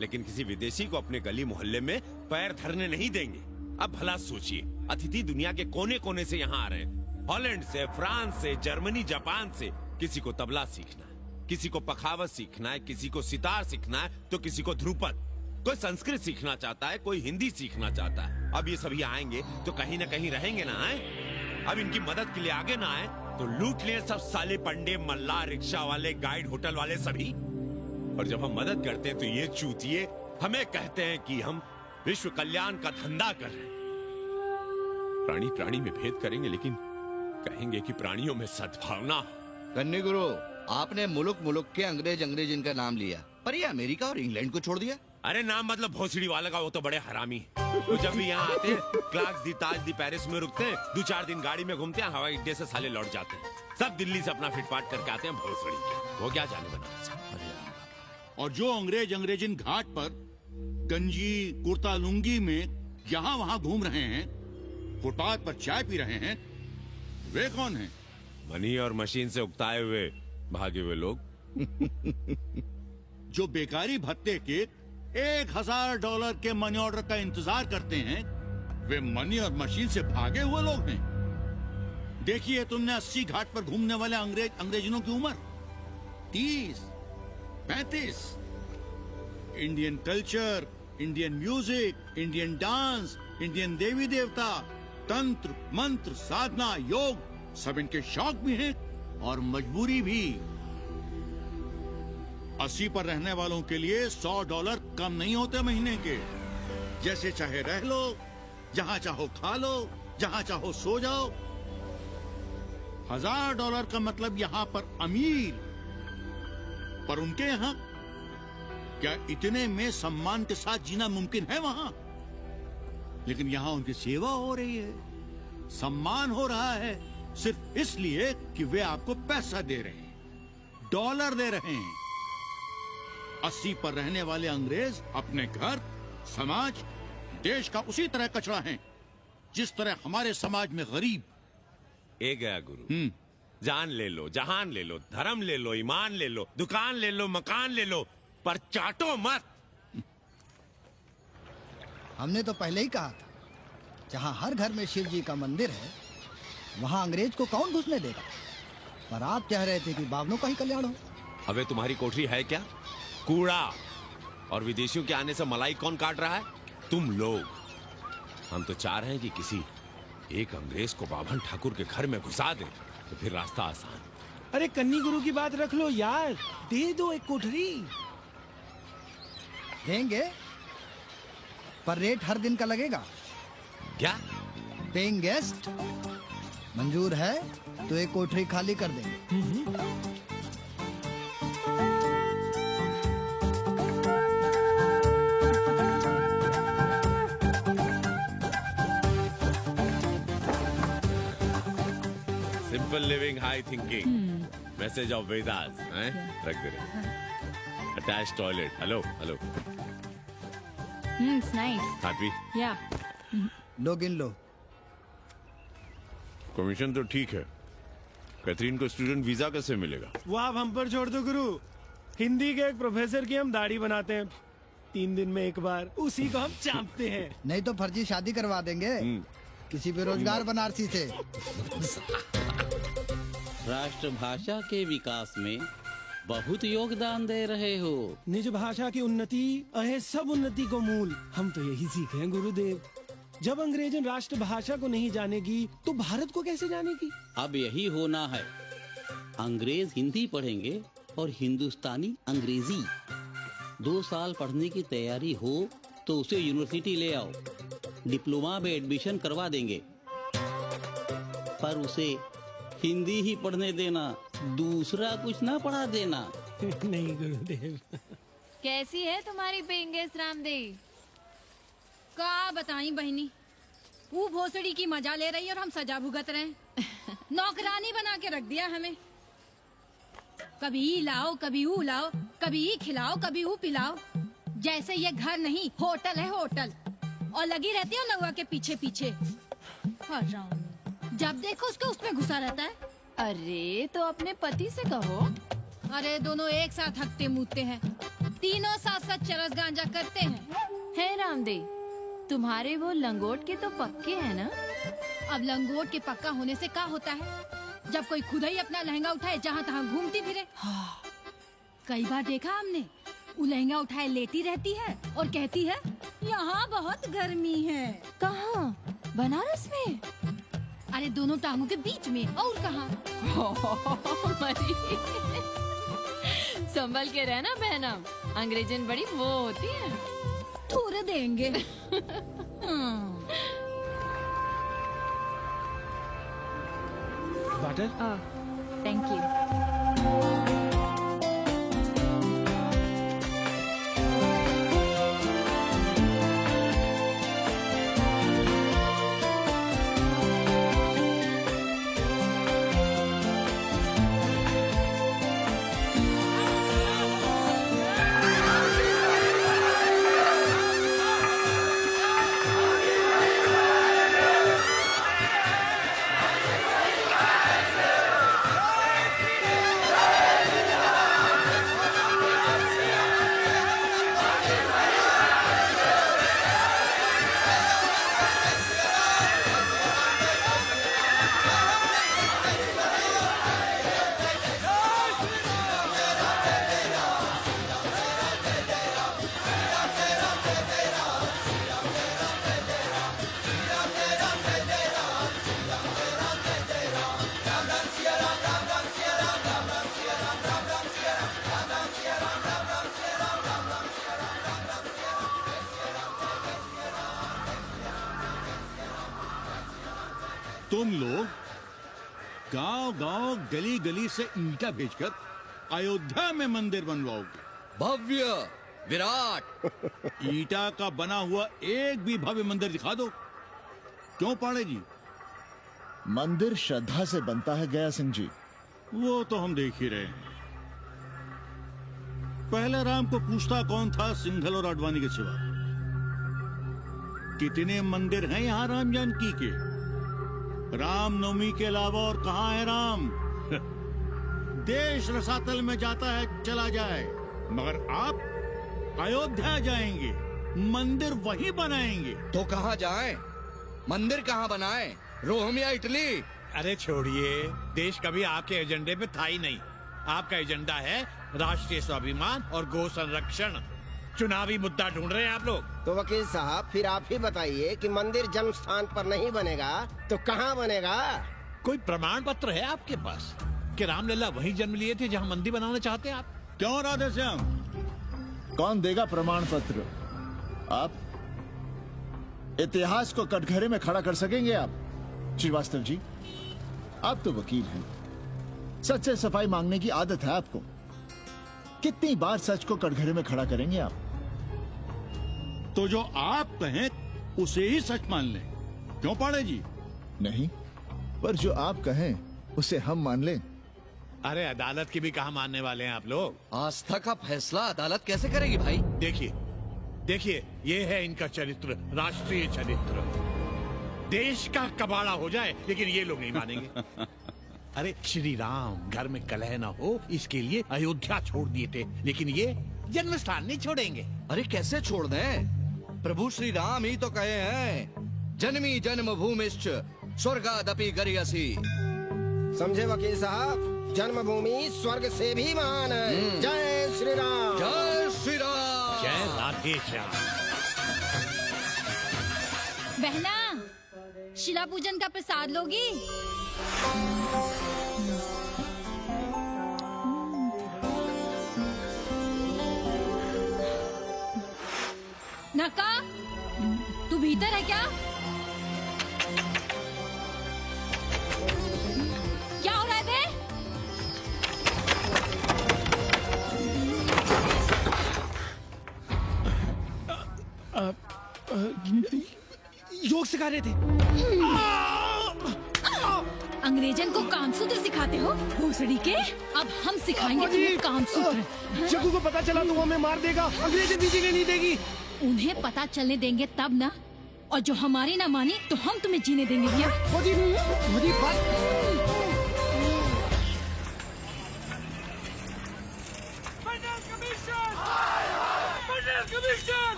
लेकिन किसी विदेशी को अपने गली मोहल्ले में पैर धरने नहीं देंगे। अब भला सोचिए, अतिथि दुनिया के कोने कोने से यहाँ आ रहे हैं। हॉलैंड से, फ्रांस से, जर्मनी, जापान से। किसी को तबला सीखना है, किसी को पखावत सीखना है, किसी को सितार सीखना है, तो किसी को ध्रुपद। कोई संस्कृत सीखना चाहता है, कोई हिंदी सीखना चाहता है। अब ये सभी आएंगे तो कहीं ना कहीं रहेंगे ना। आए अब इनकी मदद के लिए आगे ना आए तो लूट लिए सब साले पंडे, मल्ला, रिक्शा वाले, गाइड, होटल वाले सभी। और जब हम मदद करते हैं तो ये चूतिए हमें कहते हैं कि हम विश्व कल्याण का धंधा कर रहे हैं। प्राणी प्राणी में भेद करेंगे, लेकिन कहेंगे कि प्राणियों में सद्भावना हो। कन्नी गुरु, आपने मुल्क के अंग्रेज इनका नाम लिया, पर ये अमेरिका और इंग्लैंड को छोड़ दिया। अरे नाम मतलब भोसड़ी वाला का, वो तो बड़े हरामी। वो जब भी यहाँ आते हैं क्लार्क्स दी, ताज दी, पेरिस में रुकते हैं, 2-4 दिन गाड़ी में घूमते हैं, हवाई अड्डे से साले लौट जाते हैं। सब दिल्ली से अपना फिटफाट करके आते हैं भोसड़ी के। वो क्या जाने बना। और जो अंग्रेजिन घाट पर गंजी कुर्ता लुंगी में यहाँ वहाँ घूम रहे हैं, फुटपाथ पर चाय पी रहे हैं, वे कौन हैं? मनी और मशीन से उकताए हुए भागे हुए लोग। जो बेकारी भत्ते के $1000 के मनी ऑर्डर का इंतजार करते हैं, वे मनी और मशीन से भागे हुए लोग हैं। देखिए, तुमने 80 घाट पर घूमने वाले अंग्रेजों की उम्र 30, 35। Indian culture, Indian music, Indian dance, Indian देवी देवता, तंत्र, मंत्र, साधना, योग, सब इनके शौक भी हैं और मजबूरी भी। 80 पर रहने वालों के लिए $100 कम नहीं होते महीने के। जैसे चाहे रह लो, जहां चाहो खा लो, जहां चाहो सो जाओ। $1000 का मतलब यहां पर अमीर, पर उनके यहां क्या इतने में सम्मान के साथ जीना मुमकिन है वहां? लेकिन यहां उनकी सेवा हो रही है, सम्मान हो रहा है, सिर्फ इसलिए कि वे आपको पैसा दे रहे हैं, डॉलर दे रहे हैं। 80 पर रहने वाले अंग्रेज अपने घर, समाज, देश का उसी तरह कचरा हैं, जिस तरह हमारे समाज में गरीब। ए गया गुरु, जान ले लो, जहान ले लो, धर्म ले लो, ईमान ले लो, दुकान ले लो, मकान ले लो, पर चाटो मत। हमने तो पहले ही कहा था, जहाँ हर घर में शिव जी का मंदिर है, वहाँ अंग्रेज को कौन घुसने देगा? पर आप कह रहे थे कि बावनों का ही कल्याण हो। अबे तुम्हारी कोठरी है क्या? कूड़ा। और विदेशियों के आने से मलाई कौन काट रहा है? तुम लोग। हम तो चाह रहे हैं कि किसी एक अंग्रेज को बाभन ठाकुर के घर में घुसा दे, तो फिर रास्ता आसान। अरे कन्नी गुरु की बात रख लो यार, दे दो एक कोठरी। देंगे, पर रेट हर दिन का लगेगा। क्या? पेइंग गेस्ट मंजूर है तो एक कोठरी खाली कर देंगे। Simple living, high thinking, message of Vedas, रख दे रहे। Attach toilet, hello hello. It's nice. Happy? Yeah. लो गिन लो। कमीशन तो ठीक है, कैथरीन को स्टूडेंट वीजा कैसे मिलेगा? वो आप हम पर छोड़ दो गुरु। हिंदी के एक प्रोफेसर की हम दाढ़ी बनाते हैं 3 दिन में एक बार, उसी को हम चापते हैं। नहीं तो फर्जी शादी करवा देंगे किसी बेरोजगार बनारसी से। राष्ट्रभाषा के विकास में बहुत योगदान दे रहे हो। निज भाषा की उन्नति अहे सब उन्नति को मूल। हम तो यही सीखे हैं गुरुदेव। जब अंग्रेजन राष्ट्रभाषा को नहीं जानेगी तो भारत को कैसे जानेगी? अब यही होना है। अंग्रेज हिंदी पढ़ेंगे और हिंदुस्तानी अंग्रेजी। 2 साल पढ़ने की तैयारी हो तो उसे यूनिवर्सिटी ले आओ, डिप्लोमा में एडमिशन करवा देंगे, पर उसे हिंदी ही पढ़ने देना, दूसरा कुछ ना पढ़ा देना। नहीं गुरुदेव। कैसी है तुम्हारी पेंगेस रामदेव? का बताई बहनी, वो भोसड़ी की मजा ले रही है और हम सजा भुगत रहे हैं। नौकरानी बना के रख दिया हमें। कभी ई लाओ, कभी ऊ लाओ, कभी ई खिलाओ, कभी ऊ पिलाओ। जैसे ये घर नहीं होटल है, होटल। और लगी रहती है नौवा के पीछे पीछे। जब देखो उसको उसमें घुसा रहता है। अरे तो अपने पति से कहो। अरे दोनों एक साथ हकते मूतते हैं, तीनों साथ साथ चरस गांजा करते हैं। है रामदेव, तुम्हारे वो लंगोट के तो पक्के हैं ना? अब लंगोट के पक्का होने से क्या होता है, जब कोई खुद ही अपना लहंगा उठाए जहाँ तहाँ घूमती फिरे। कई बार देखा हमने, वो लहंगा उठाए लेटी रहती है और कहती है यहाँ बहुत गर्मी है। कहाँ? बनारस में? अरे दोनों टांगों के बीच में, और कहाँ? संभल के रहना बहनम, अंग्रेजन बड़ी वो होती है। थोड़े देंगे। वाटर? Thank you. तुम लोग गांव गांव गली गली से ईंटा भेजकर अयोध्या में मंदिर बनवाओगे। भव्य विराट ईटा का बना हुआ एक भी भव्य मंदिर दिखा दो। क्यों पाड़े जी? मंदिर श्रद्धा से बनता है गया सिंह जी। वो तो हम देख ही रहे हैं। पहले राम को पूछता कौन था सिंघल और आडवाणी के सिवा? कितने मंदिर हैं यहाँ राम जानकी के? रामनवमी के अलावा और कहाँ है राम? देश रसातल में जाता है चला जाए, मगर आप अयोध्या जाएंगे, मंदिर वहीं बनाएंगे। तो कहाँ जाएं? मंदिर कहाँ बनाएं? रोम या इटली? अरे छोड़िए, देश कभी आपके एजेंडे पे था ही नहीं। आपका एजेंडा है राष्ट्रीय स्वाभिमान और गौ संरक्षण। चुनावी मुद्दा ढूंढ रहे हैं आप लोग। तो वकील साहब फिर आप ही बताइए कि मंदिर जन्म स्थान पर नहीं बनेगा तो कहाँ बनेगा? कोई प्रमाण पत्र है आपके पास कि रामलला वहीं जन्म लिए थे जहाँ मंदिर बनाना चाहते हैं आप? क्यों राधेश्याम? कौन देगा प्रमाण पत्र? आप इतिहास को कटघरे में खड़ा कर सकेंगे आप? श्रीवास्तव जी, आप तो वकील हैं, सच से सफाई मांगने की आदत है आपको। कितनी बार सच को कटघरे में खड़ा करेंगे आप? तो जो आप कहें उसे ही सच मान लें। क्यों पाड़े जी? नहीं, पर जो आप कहें उसे हम मान लें। अरे अदालत की भी कहा मानने वाले हैं आप लोग? आस्था का फैसला अदालत कैसे करेगी भाई? देखिए देखिए, ये है इनका चरित्र, राष्ट्रीय चरित्र। देश का कबाड़ा हो जाए लेकिन ये लोग नहीं मानेंगे। अरे श्री राम घर में कलह ना हो इसके लिए अयोध्या छोड़ दिए थे, लेकिन ये जन्म स्थान नहीं छोड़ेंगे। अरे कैसे छोड़ दें? प्रभु श्री राम ही तो कहे हैं, जन्मी जन्म भूमिश्च स्वर्गादपि गरियसी। समझे वकील साहब, जन्मभूमि स्वर्ग से भी महान है। जय श्री राम। जय श्री राम। जय राधे श्याम। बहना, शिला पूजन का प्रसाद लोगी? नका, तू भीतर है क्या? क्या हो रहा है बे? योग सिखा रहे थे। अंग्रेजन को कामसूत्र सिखाते हो भोसड़ी के? अब हम सिखाएंगे तुम्हें कामसूत्र। जग्गू को पता चला तो वो हमें मार देगा, अंग्रेजन भी जीने नहीं देगी। उन्हें पता चलने देंगे तब ना, और जो हमारी ना मानी तो हम तुम्हें जीने देंगे भैया।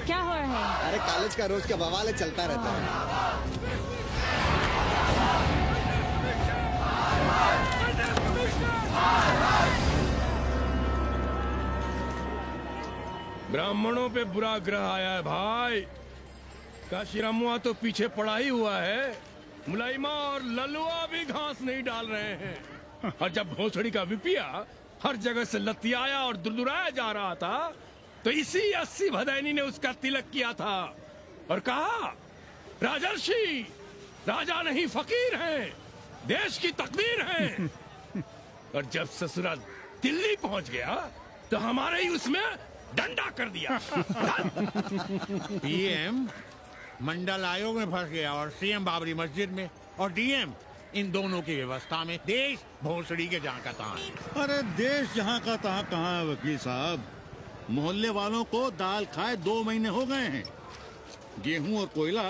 क्या हो रहा है? अरे कॉलेज का रोज का बवाल चलता रहता है। ब्राह्मणों पे बुरा ग्रह आया है भाई। काशीरामुआ तो पीछे पड़ा ही हुआ है, मुलाइमा और ललुआ भी घास नहीं डाल रहे हैं। और जब भोसड़ी का विपिया हर जगह से लतियाया और दुरदुराया जा रहा था, तो इसी 80 भदैनी ने उसका तिलक किया था और कहा, राजर्षि राजा नहीं फकीर हैं, देश की तकदीर हैं। और जब ससुराल दिल्ली पहुंच गया तो हमारे ही उसमें डंडा कर दिया। पीएम मंडल आयोग में फंस गया और सीएम बाबरी मस्जिद में, और डीएम इन दोनों की व्यवस्था में देश भोसड़ी के जहाँ का तहाँ है। अरे देश जहाँ का तहाँ कहाँ है वकील साहब? मोहल्ले वालों को दाल खाए 2 महीने हो गए हैं। गेहूं और कोयला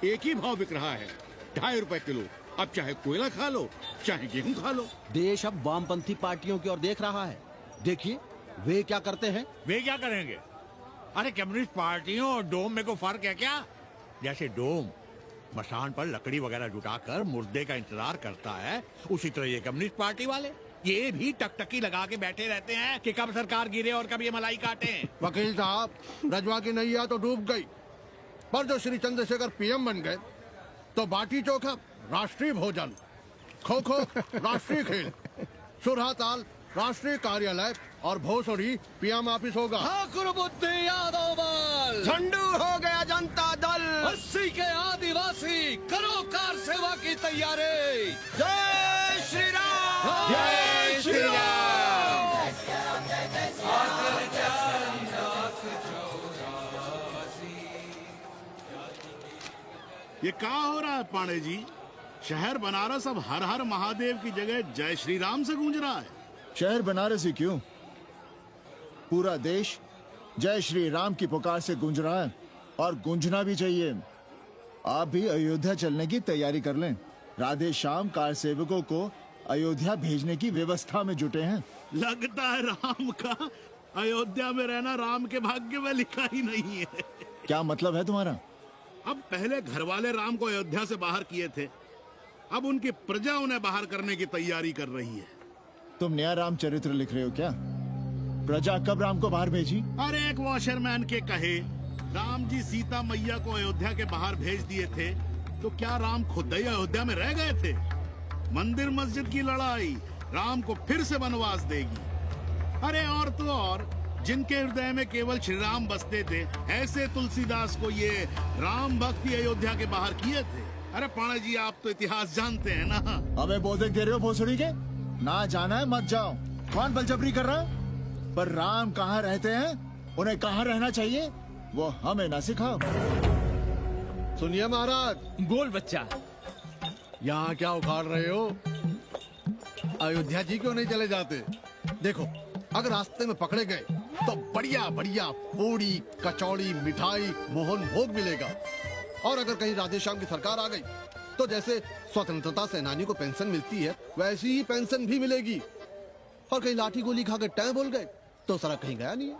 एक ही भाव बिक रहा है, 2.5 रुपए किलो। अब चाहे कोयला खा लो चाहे गेहूं खा लो। देश अब वामपंथी पार्टियों की ओर देख रहा है। देखिए वे क्या करते हैं। वे क्या करेंगे? अरे कम्युनिस्ट पार्टियों और डोम में को फर्क है क्या? जैसे डोम मसान पर लकड़ी वगैरह जुटाकर मुर्दे का इंतजार करता है, उसी तरह ये कम्युनिस्ट पार्टी वाले ये भी टकटकी लगा के बैठे रहते हैं कि कब सरकार गिरे और कब ये मलाई काटे। वकील साहब, रजवा की नैया तो डूब गई, पर जो श्री चंद्रशेखर पीएम बन गए तो बाटी चोखा राष्ट्रीय भोजन, खो खो राष्ट्रीय खेल, सुरहा ताल राष्ट्रीय कार्यालय और भोसड़ी पीएम ऑफिस होगा। ठाकुर बुद्धि यादव बल, झंडू हो गया जनता दल, 80 के आदिवासी करो कार सेवा की तैयारी। जय श्री राम, जय श्री राम। ये क्या हो रहा है पांडे जी? शहर बनारस अब हर हर महादेव की जगह जय श्री राम से गूंज रहा है। शहर बनारस ही क्यों, पूरा देश जय श्री राम की पुकार से गूंज रहा है और गूंजना भी चाहिए। आप भी अयोध्या चलने की तैयारी कर लें। राधे श्याम कार सेवकों को अयोध्या भेजने की व्यवस्था में जुटे हैं। लगता है राम का अयोध्या में रहना राम के भाग्य में लिखा ही नहीं है। क्या मतलब है तुम्हारा? अब पहले घर वाले राम को अयोध्या से बाहर किए थे, अब उनकी प्रजा उन्हें बाहर करने की तैयारी कर रही है। तुम नया राम चरित्र लिख रहे हो क्या? प्रजा कब राम को बाहर भेजी? अरे एक वॉशरमैन के कहे राम जी सीता मैया को अयोध्या के बाहर भेज दिए थे, तो क्या राम खुद ही अयोध्या में रह गए थे? मंदिर मस्जिद की लड़ाई राम को फिर से वनवास देगी। अरे और तो और, जिनके हृदय में केवल श्री राम बसते थे, ऐसे तुलसीदास को ये राम भक्ति अयोध्या के बाहर किए थे। अरे पांडे जी, आप तो इतिहास जानते हैं ना। अबे बोधक दे रहे हो भोसड़ी के? ना जाना है मत जाओ। कौन बलजबरी कर रहा है? पर राम कहाँ रहते हैं, उन्हें कहाँ रहना चाहिए, वो हमें ना सिखाओ। सुनिए महाराज। बोल बच्चा। यहाँ क्या उखाड़ रहे हो? अयोध्या जी क्यों नहीं चले जाते? देखो, अगर रास्ते में पकड़े गए तो बढ़िया बढ़िया पूड़ी कचौड़ी मिठाई मोहन भोग मिलेगा। और अगर कहीं राधे श्याम की सरकार आ गई तो जैसे स्वतंत्रता सेनानी को पेंशन मिलती है, वैसी ही पेंशन भी मिलेगी। और कहीं लाठी गोली खा के टैं बोल गए तो सारा कहीं गया नहीं है।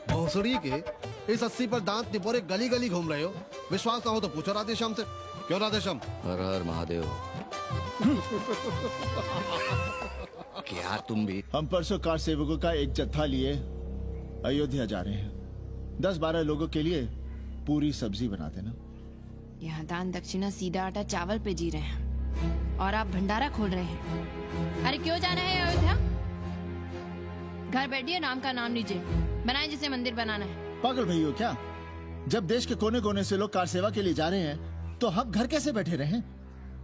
भोसड़ी के इस 80 पर दांत निपोरे गली गली घूम रहे हो। विश्वास ना हो तो पूछो राधे श्याम से। क्यों राधे श्याम? हर हर महादेव। क्या तुम भी? हम परसों कार सेवकों का एक जत्था लिए अयोध्या जा रहे हैं। 10-12 लोगों के लिए पूरी सब्जी बना देना। यहाँ दान दक्षिणा सीधा आटा चावल पे जी रहे हैं और आप भंडारा खोल रहे हैं। अरे क्यों जाना है अयोध्या? घर बैठिए, राम का नाम लीजिए, बनाए जिसे मंदिर बनाना है। पागल भई हो क्या? जब देश के कोने कोने से लोग कार सेवा के लिए जा रहे हैं तो हम घर कैसे बैठे रहें?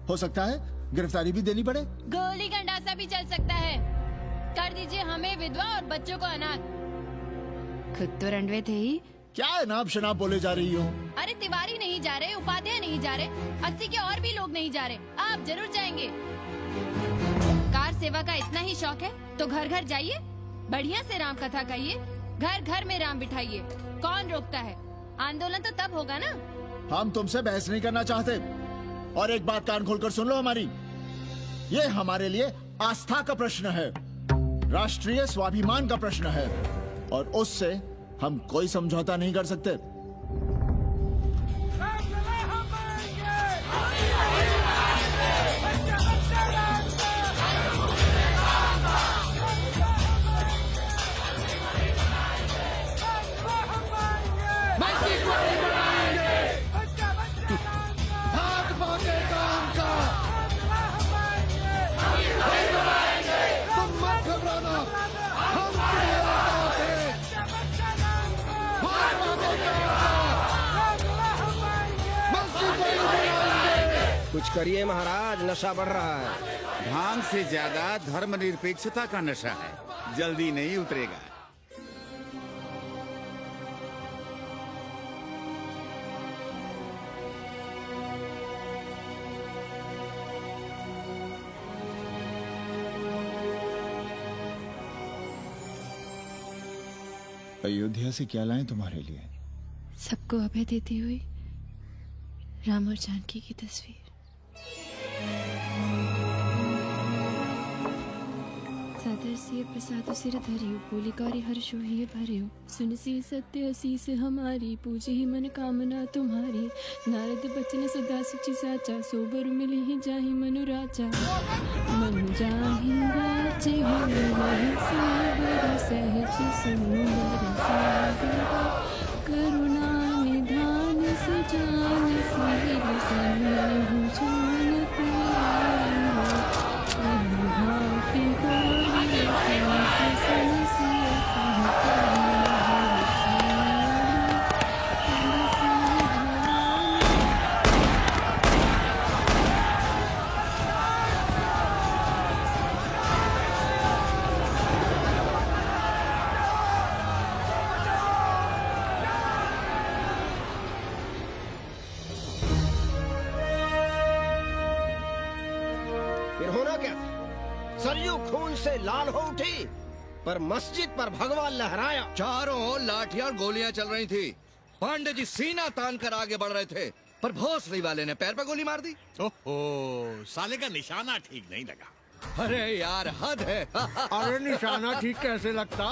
हो सकता है गिरफ्तारी भी देनी पड़े। गोली गंडासा भी चल सकता है। कर दीजिए हमें विधवा और बच्चों को अनाथ। खुद तो रंडवे थे ही। क्या नाप शनाप बोले जा रही हो? अरे तिवारी नहीं जा रहे, उपाध्याय नहीं जा रहे, 80 के और भी लोग नहीं जा रहे। आप जरूर जाएंगे। कार सेवा का इतना ही शौक है तो घर घर जाइए, बढ़िया से राम कथा कहिए, घर घर में राम बिठाइए। कौन रोकता है? आंदोलन तो तब होगा ना। हम तुमसे बहस नहीं करना चाहते। और एक बात कान खोलकर सुन लो हमारी, ये हमारे लिए आस्था का प्रश्न है, राष्ट्रीय स्वाभिमान का प्रश्न है, और उससे हम कोई समझौता नहीं कर सकते। कुछ करिए महाराज, नशा बढ़ रहा है। भांग से ज्यादा धर्मनिरपेक्षता का नशा है, जल्दी नहीं उतरेगा। अयोध्या से क्या लाएं तुम्हारे लिए? सबको अभय देती हुई राम और जानकी की तस्वीर। सादर से प्रसाद सिर धरियो, बोली गौरी हर्षो ही भरियो, सुन सी सत्य असीस हमारी, पूजी ही मन कामना तुम्हारी। नारद बचन सदा सची साचा, सोबर मिली ही जाहि मनु राजा। मनु जाहि राजे होई नहीं सोबर, सहज सुंदर सागर, करुणा निधान सुजान सिर सन्मुख जान प्यारा। फिर होना क्या था? सरयू खून से लाल हो उठी, पर मस्जिद पर भगवा लहराया। चारों ओर लाठियां और गोलियां चल रही थी। पांडे जी सीना तान कर आगे बढ़ रहे थे, पर भोसड़ी वाले ने पैर पे गोली मार दी। ओहो, साले का निशाना ठीक नहीं लगा। अरे यार हद है। अरे निशाना ठीक कैसे लगता?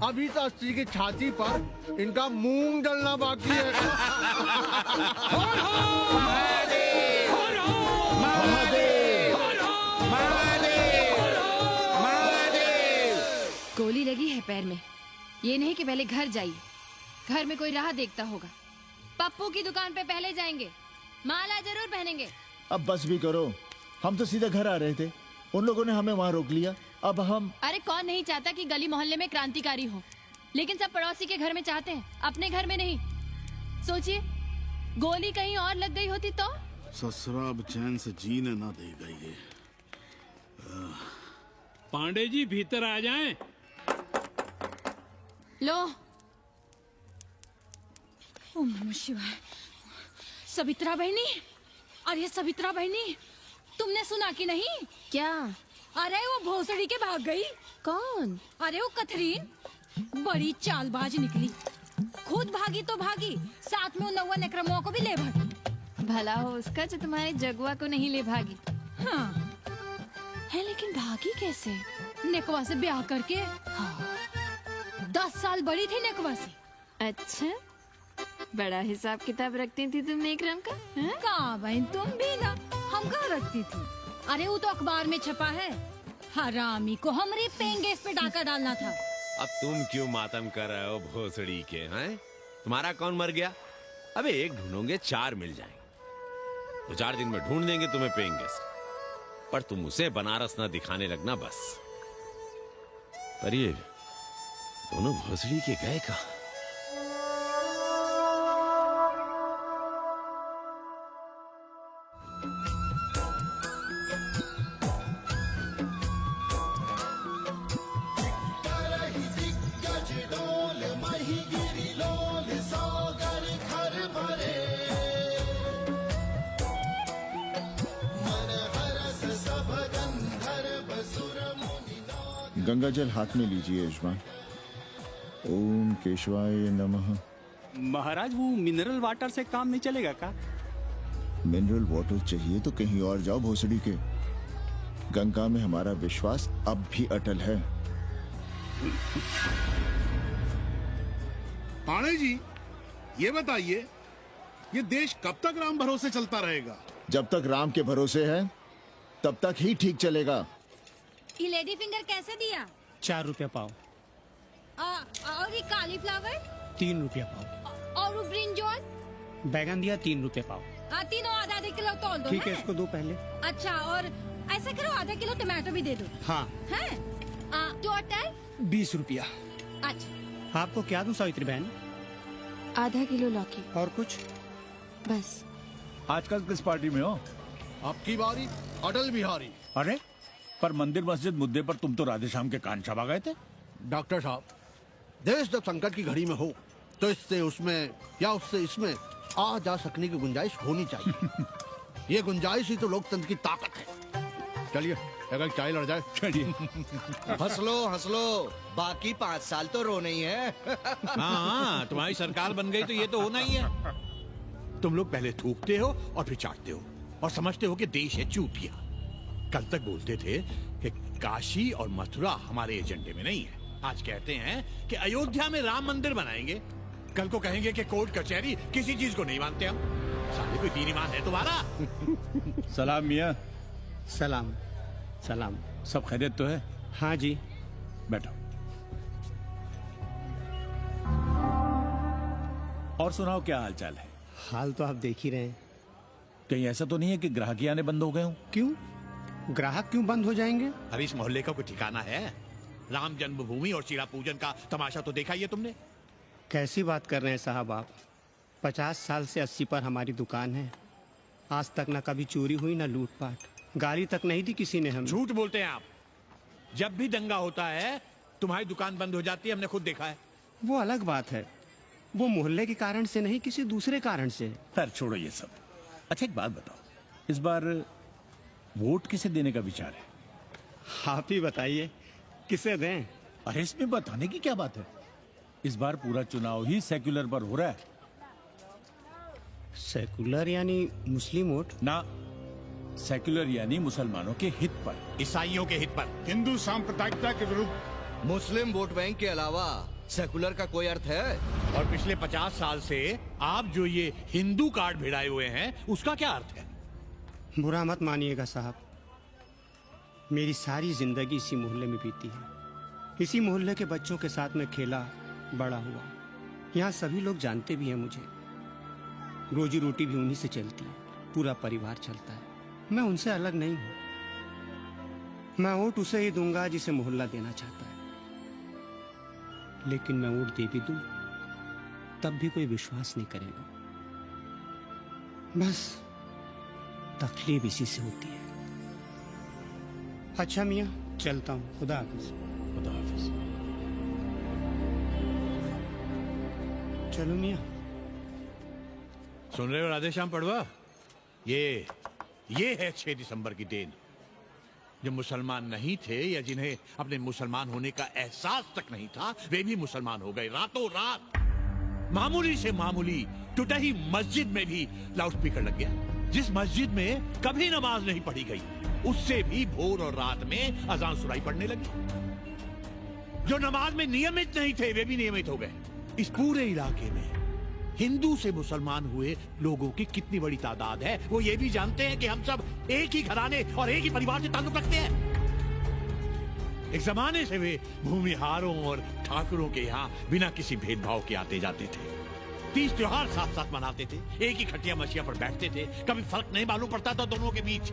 अभी तो अस्सी की छाती पर इनका मूंग डलना बाकी है। गोली लगी है पैर में, ये नहीं कि पहले घर जाइए, घर में कोई राह देखता होगा। पप्पू की दुकान पे पहले जाएंगे, माला जरूर पहनेंगे। अब बस भी करो, हम तो सीधे घर आ रहे थे, उन लोगों ने हमें वहाँ रोक लिया। अब हम अरे कौन नहीं चाहता कि गली मोहल्ले में क्रांतिकारी हो, लेकिन सब पड़ोसी के घर में चाहते हैं, अपने घर में नहीं। सोचिए, गोली कहीं और लग गई होती तो? ससुरा अब चैन से जीने ना देगा ये। पांडे जी भीतर आ जाएं। लो। ओम नमः शिवाय। सवित्रा बहनी, अरे सवित्रा बहनी, तुमने सुना कि नहीं? क्या? अरे वो भोसड़ी के भाग गई। कौन? अरे वो कथरीन, बड़ी चालबाज निकली। खुद भागी तो भागी, साथ में उन 9 नेक्रमों को भी ले भागी। भला हो उसका जो तुम्हारे जगुआ को नहीं ले भागी। हाँ है, लेकिन भागी कैसे? नेकवा से ब्याह करके। हाँ। 10 साल बड़ी थी नेकवा से। अच्छा, बड़ा हिसाब किताब रखती थी तुम नेकरम का? कहाँ बहन, तुम भी ना, हम कहाँ रखती थी। अरे वो तो अखबार में छपा है, हरामी को हमरे पेंगे इस पे डाका डालना था। अब तुम क्यों मातम कर रहे हो भोसड़ी के? हैं? तुम्हारा कौन मर गया? अबे एक ढूंढोगे 4 मिल जाएंगे। 2-4 दिन में ढूंढ देंगे तुम्हें पेंगे, पर तुम उसे बनारस ना दिखाने लगना बस। पर ये दोनों भोसड़ी के गए कहाँ? गंगा जल हाथ में लीजिए यजमान। ओम केशवाय नमः। महाराज वो मिनरल वाटर से काम नहीं चलेगा का? मिनरल वाटर चाहिए तो कहीं और जाओ भोसड़ी के। गंगा में हमारा विश्वास अब भी अटल है। पाणे जी, ये बताइए, ये देश कब तक राम भरोसे चलता रहेगा? जब तक राम के भरोसे है तब तक ही ठीक चलेगा। ये लेडी फिंगर कैसे दिया? 4 रुपया पाव। और ये कालीफ्लावर? 3 रुपया पाव। और वो ब्रिंजॉल? बैगन दिया 3 रुपया पाव। तीनों आधा किलो तोल दो। ठीक है, इसको दो पहले। अच्छा, और ऐसा करो आधा किलो टमाटो भी दे दो। हाँ। हैं? टोटल 20 रुपया। अच्छा, आपको क्या दूं सावित्री बहन? आधा किलो लौकी। और कुछ? बस। आजकल किस पार्टी में हो? आपकी बारी, अटल बिहारी। अरे पर मंदिर मस्जिद मुद्दे पर तुम तो राधेश्याम के कान चबा गए थे। डॉक्टर साहब, देश जब संकट की घड़ी में हो तो इससे उसमें या उससे इसमें आ जा सकने की गुंजाइश होनी चाहिए। ये गुंजाइश ही तो लोकतंत्र की ताकत है। चलिए अगर चाय लड़ जाए। चलिए। हंस लो, बाकी 5 साल तो रोना ही है। हाँ, तुम्हारी सरकार बन गई तो ये तो होना ही है। तुम लोग पहले थूकते हो और फिर चाटते हो और समझते हो कि देश है चूतिया। कल तक बोलते थे कि काशी और मथुरा हमारे एजेंडे में नहीं है, आज कहते हैं कि अयोध्या में राम मंदिर बनाएंगे, कल को कहेंगे कि कोर्ट कचहरी किसी चीज को नहीं मानते हम। साले कोई दीन ईमान है तुम्हारा? सलाम मियाँ। सलाम। सलाम। सब खैरियत तो है? हाँ जी। बैठो। और सुनाओ, क्या हाल चाल है? हाल तो आप देख ही रहे हैं। कहीं ऐसा तो नहीं है कि ग्राहक आने बंद हो गए हो? क्यों? ग्राहक क्यों बंद हो जाएंगे? अरे इस मोहल्ले का कोई ठिकाना है? राम जन्मभूमि और शीला पूजन का तमाशा तो देखा ही है तुमने। कैसी बात कर रहे हैं साहब आप? 50 साल से 80 पर हमारी दुकान है, आज तक ना कभी चोरी हुई ना लूटपाट, गाली तक नहीं दी किसी ने हमें। झूठ बोलते हैं आप। जब भी दंगा होता है तुम्हारी दुकान बंद हो जाती है, हमने खुद देखा है। वो अलग बात है, वो मोहल्ले के कारण से नहीं, किसी दूसरे कारण से। खैर छोड़ो ये सब। अच्छा एक बात बताओ, इस बार वोट किसे देने का विचार है? आप ही बताइए, किसे दें? अरे इसमें बताने की क्या बात है? इस बार पूरा चुनाव ही सेक्युलर पर हो रहा है। सेकुलर यानी मुस्लिम वोट? ना, सेक्युलर यानी मुसलमानों के हित पर, ईसाइयों के हित पर, हिंदू सांप्रदायिकता के विरुद्ध। मुस्लिम वोट बैंक के अलावा सेकुलर का कोई अर्थ है? और पिछले 50 साल से आप जो ये हिंदू कार्ड भिड़ाए हुए हैं, उसका क्या अर्थ है? बुरा मत मानिएगा साहब, मेरी सारी जिंदगी इसी मोहल्ले में बीती है। इसी मोहल्ले के बच्चों के साथ में खेला, बड़ा हुआ। यहाँ सभी लोग जानते भी हैं मुझे। रोजी रोटी भी उन्हीं से चलती है, पूरा परिवार चलता है। मैं उनसे अलग नहीं हूँ। मैं वोट उसे ही दूंगा जिसे मोहल्ला देना चाहता है, लेकिन मैं वोट दे भी दूं तब भी कोई विश्वास नहीं करेगा। बस तकलीफ इसी से होती है। अच्छा मियाँ, चलता हूँ। खुदा हाफिज। खुदा हाफिज। चलो मियाँ। सुन रहे हो राधेश्याम पड़वा? ये है 6 दिसंबर की देन। जो मुसलमान नहीं थे या जिन्हें अपने मुसलमान होने का एहसास तक नहीं था, वे भी मुसलमान हो गए रातों रात। मामूली से मामूली टूटी मस्जिद में भी लाउडस्पीकर लग गया। जिस मस्जिद में कभी नमाज नहीं पढ़ी गई, उससे भी भोर और रात में अजान सुनाई पड़ने लगी। जो नमाज में नियमित नहीं थे, वे भी नियमित हो गए। इस पूरे इलाके में हिंदू से मुसलमान हुए लोगों की कितनी बड़ी तादाद है, वो ये भी जानते हैं कि हम सब एक ही घराने और एक ही परिवार से ताल्लुक रखते हैं। एक जमाने से वे भूमिहारों और ठाकुरों के यहाँ बिना किसी भेदभाव के आते जाते थे। 30 त्योहार साथ साथ मनाते थे, एक ही खटिया मछिया पर बैठते थे। कभी फर्क नहीं मालूम पड़ता था दोनों के बीच।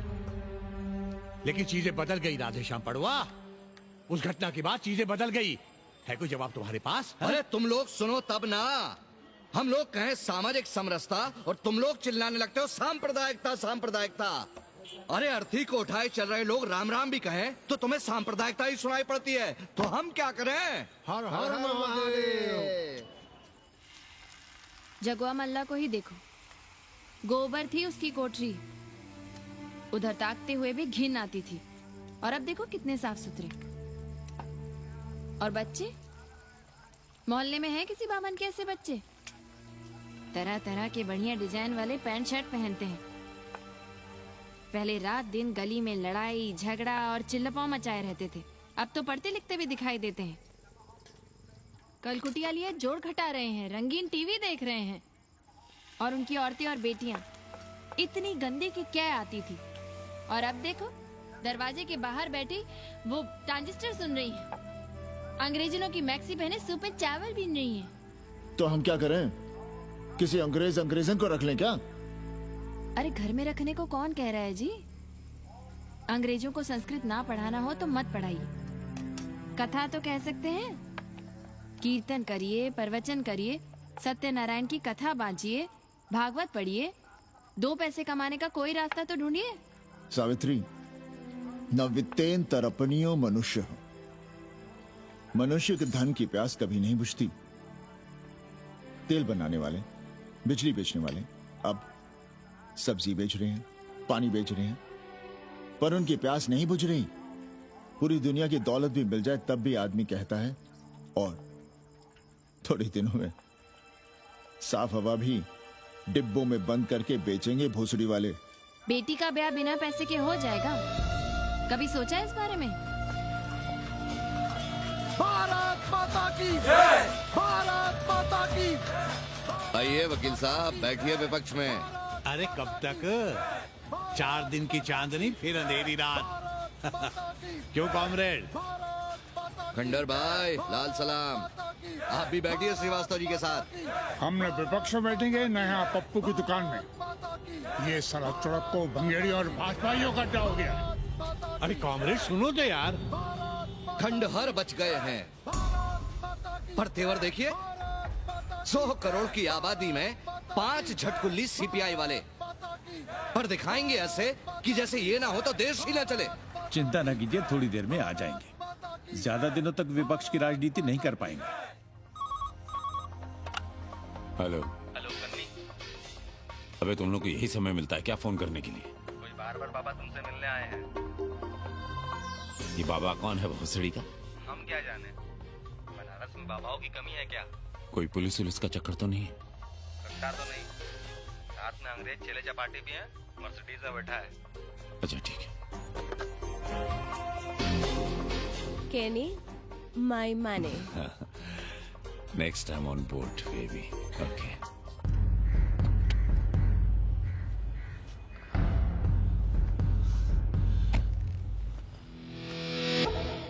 लेकिन चीजें बदल गई राधेश्याम पड़वा। उस घटना के बाद चीजें बदल गई। है कोई जवाब तुम्हारे पास? अरे तुम लोग सुनो तब ना। हम लोग कहें सामाजिक समरसता और तुम लोग चिल्लाने लगते हो सांप्रदायिकता सांप्रदायिकता। अरे अर्थी को उठाए चल रहे लोग राम राम भी कहें तो तुम्हें सांप्रदायिकता ही सुनाई पड़ती है। तो हम क्या करें? हर हर महादेव। जगुआ मल्ला को ही देखो, गोबर थी उसकी कोठरी, उधर ताकते हुए भी घिन आती थी। और अब देखो कितने साफ सुथरे। और बच्चे, मोहल्ले में हैं किसी बामन के ऐसे बच्चे? तरह तरह के बढ़िया डिजाइन वाले पैंट शर्ट पहनते हैं। पहले रात दिन गली में लड़ाई झगड़ा और चिल्लपाव मचाए रहते थे, अब तो पढ़ते लिखते भी दिखाई देते हैं। कल कुटिया लिए जोड़ घटा रहे हैं, रंगीन टीवी देख रहे हैं। और उनकी औरतें और बेटियां इतनी गंदी की क्या आती थी। और अब देखो दरवाजे के बाहर बैठी वो ट्रांजिस्टर सुन रही है, अंग्रेजनों की मैक्सी पहने सूप में चावल भी नहीं है। तो हम क्या करें? किसी अंग्रेजन को रख लें क्या? अरे घर में रखने को कौन कह रहा है जी? अंग्रेजों को संस्कृत ना पढ़ाना हो तो मत पढ़ाइए। कथा तो कह सकते हैं, कीर्तन करिए, प्रवचन करिए, सत्यनारायण की कथा बांचिए, भागवत पढ़िए। 2 पैसे कमाने का कोई रास्ता तो ढूंढिए। सावित्री, न वित्तेन तरपनियो मनुष्य। मनुष्य के धन की प्यास कभी नहीं बुझती। तेल बनाने वाले, बिजली बेचने वाले अब सब्जी बेच रहे हैं, पानी बेच रहे हैं, पर उनकी प्यास नहीं बुझ रही। पूरी दुनिया की दौलत भी मिल जाए तब भी आदमी कहता है और थोड़े दिनों में साफ हवा भी डिब्बों में बंद करके बेचेंगे भोसड़ी वाले। बेटी का ब्याह बिना पैसे के हो जाएगा? कभी सोचा है इस बारे में? भारत माता की जय! भारत माता की। आइए वकील साहब, बैठिए विपक्ष में। अरे कब तक? 4 दिन की चांदनी फिर अंधेरी रात। क्यों कॉमरेड? खंडर भाई, लाल सलाम। आप भी बैठिए श्रीवास्तव जी के साथ। हमने विपक्ष में बैठेंगे न यहाँ पप्पू की दुकान में। ये सारा चुड़क को भंगेड़ी और भाजपाइयों का अड्डा हो गया। अरे कॉमरेड सुनो तो यार। खंडहर बच गए हैं, पर तेवर देखिए, 100 करोड़ की आबादी में 5 झटकुल्ली सीपीआई वाले, पर दिखाएंगे ऐसे कि जैसे ये ना हो तो देश ही ना चले। चिंता न कीजिए, थोड़ी देर में आ जाएंगे। ज्यादा दिनों तक विपक्ष की राजनीति नहीं कर पाएंगे। हेलो। अबे तुम लोग को यही समय मिलता है क्या फोन करने के लिए? कोई बात बार बार बाबा तुमसे मिलने आए हैं। ये बाबा कौन है भोसड़ी का? हम क्या जाने, बनारस में बाबाओं की कमी है क्या? कोई पुलिस उलिस का चक्कर तो नहीं है? रफ्तार तो नहीं, साथ में अंग्रेज चेले चपाटी भी हैं, मर्सिडीज में बैठा है। अच्छा ठीक है। Kenny, my money. Next time on board, baby. Okay.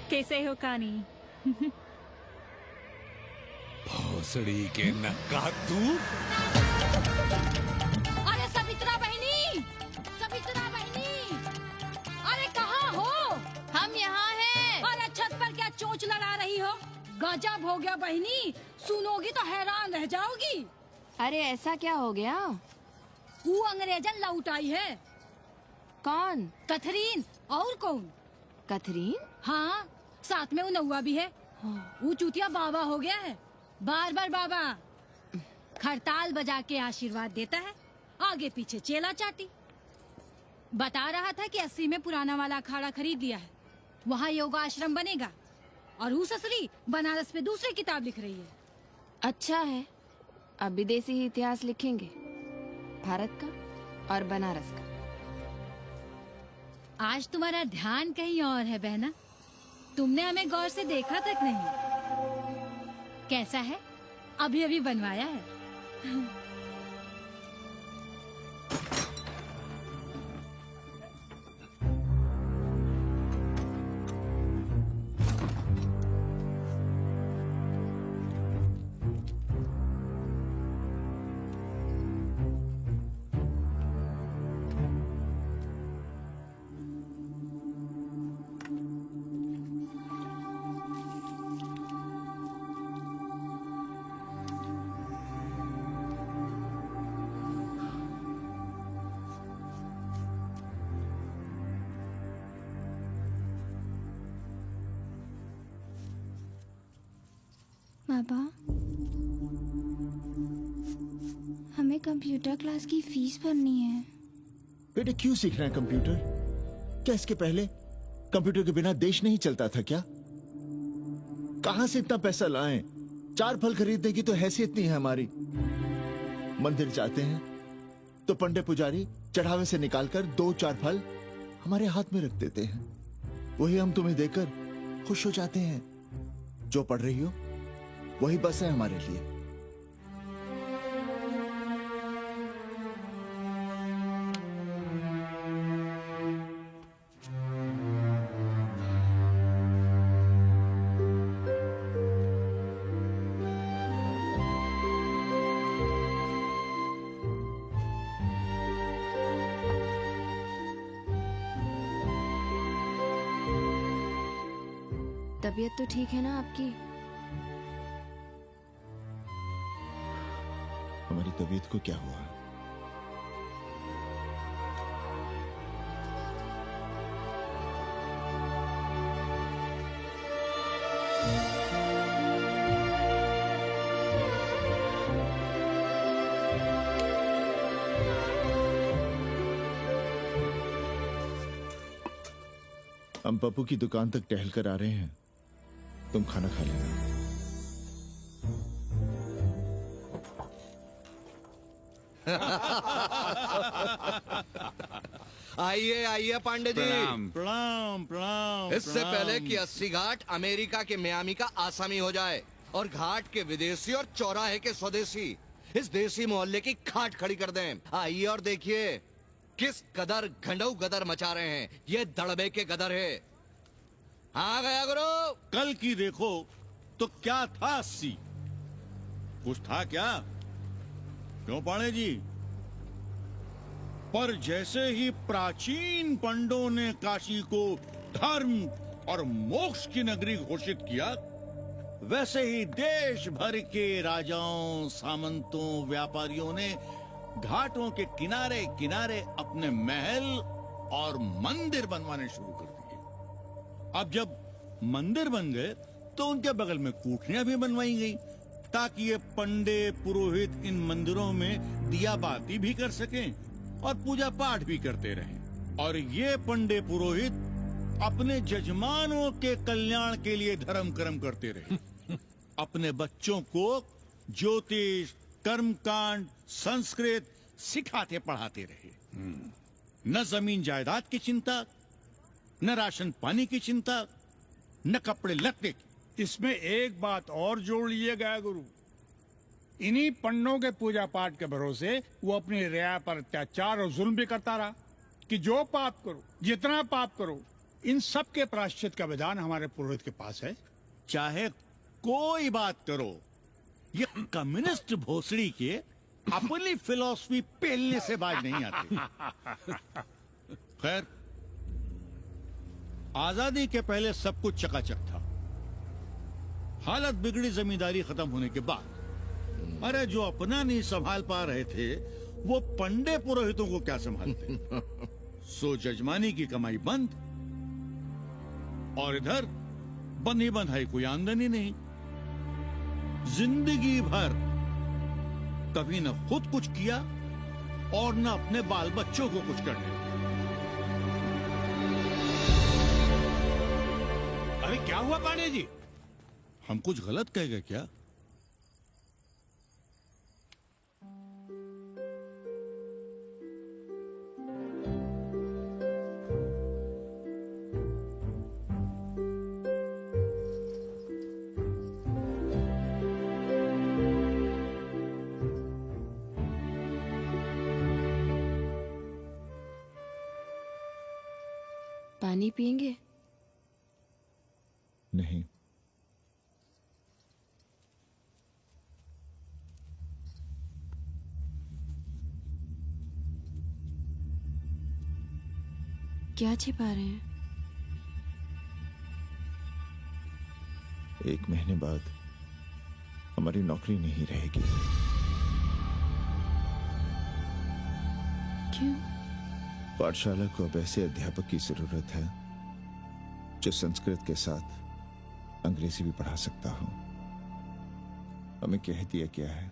कैसे हो कानी? भोसड़ी के नक्का तू? अरे सवित्रा बहनी, सवित्रा बहनी, अरे कहाँ हो? हम यहाँ हैं। अरे छत पर क्या चोंच लड़ा रही हो? गजब हो गया बहनी, सुनोगी तो हैरान रह जाओगी। अरे ऐसा क्या हो गया? वो अंग्रेजन लौट आई है। कौन? कथरीन। और कौन? कथरीन? हाँ, साथ में वो नौवा भी है। वो चूतिया बाबा हो गया है। बार बार बाबा खड़ताल बजा के आशीर्वाद देता है, आगे पीछे चेला चाटी। बता रहा था कि 80 में पुराना वाला अखाड़ा खरीद लिया है, वहाँ योगा आश्रम बनेगा। और वो ससुरी बनारस में दूसरी किताब लिख रही है। अच्छा है, अब विदेशी ही इतिहास लिखेंगे, भारत का और बनारस का। आज तुम्हारा ध्यान कहीं और है बहना, तुमने हमें गौर से देखा तक नहीं। कैसा है? अभी अभी बनवाया है। पापा, हमें कंप्यूटर क्लास की फीस भरनी है। बेटे क्यों सीखना है कंप्यूटर? क्या इसके पहले कंप्यूटर के बिना देश नहीं चलता था क्या? कहां से इतना पैसा लाएं? 4 फल खरीदने की तो हैसियत नहीं है हमारी। मंदिर जाते हैं तो पंडे पुजारी चढ़ावे से निकालकर 2-4 फल हमारे हाथ में रख देते हैं, वही हम तुम्हें देकर खुश हो जाते हैं। जो पढ़ रही हो वही बस है हमारे लिए। तबीयत तो ठीक है ना आपकी? हमारी तबीयत को क्या हुआ? हम पप्पू की दुकान तक टहल कर आ रहे हैं, तुम खाना खा लेना। आइए आइए पांडे जी। प्रणाम प्रणाम प्रणाम। इससे पहले कि 80 घाट अमेरिका के मियामी का आसामी हो जाए और घाट के विदेशी और चौराहे के स्वदेशी इस देसी मोहल्ले की खाट खड़ी कर दें, आइए और देखिए किस कदर घंडऊ गदर मचा रहे हैं ये दड़बे के गदर है। हाँ गया गुरु। कल की देखो तो क्या था 80? कुछ था क्या? क्यों पांडे जी? पर जैसे ही प्राचीन पंडों ने काशी को धर्म और मोक्ष की नगरी घोषित किया, वैसे ही देश भर के राजाओं, सामंतों, व्यापारियों ने घाटों के किनारे किनारे अपने महल और मंदिर बनवाने शुरू कर दिए। अब जब मंदिर बन गए तो उनके बगल में कोठरियां भी बनवाई गई ताकि ये पंडे पुरोहित इन मंदिरों में दिया बाती भी कर सकें और पूजा पाठ भी करते रहें। और ये पंडे पुरोहित अपने जजमानों के कल्याण के लिए धर्म कर्म करते रहे। अपने बच्चों को ज्योतिष, कर्मकांड, संस्कृत सिखाते पढ़ाते रहे। न जमीन जायदाद की चिंता, न राशन पानी की चिंता, न कपड़े लत्ते की। इसमें एक बात और जोड़ लीजिएगा गुरु, इन्हीं पंडों के पूजा पाठ के भरोसे वो अपनी रिया पर अत्याचार और जुल्म भी करता रहा कि जो पाप करो, जितना पाप करो, इन सब के प्रायश्चित का विधान हमारे पुरोहित के पास है। चाहे कोई बात करो, ये कम्युनिस्ट भोसड़ी के अपनी फिलॉसफी पेलने से बाज नहीं आती। खैर, आजादी के पहले सब कुछ चकाचक था। हालत बिगड़ी जमींदारी खत्म होने के बाद। अरे जो अपना नहीं संभाल पा रहे थे, वो पंडे पुरोहितों को क्या संभालते। सो जजमानी की कमाई बंद, और इधर बंधी बंधाई कोई आमदनी नहीं। जिंदगी भर कभी न खुद कुछ किया और न अपने बाल बच्चों को कुछ करने। अरे क्या हुआ पांडे जी? हम कुछ गलत कह गए क्या? पानी पिएंगे? नहीं। क्या छिपा रहे हैं? 1 महीने बाद हमारी नौकरी नहीं रहेगी। क्यों? पाठशाला को अब ऐसे अध्यापक की जरूरत है जो संस्कृत के साथ अंग्रेजी भी पढ़ा सकता हो। हमें कह दिया गया है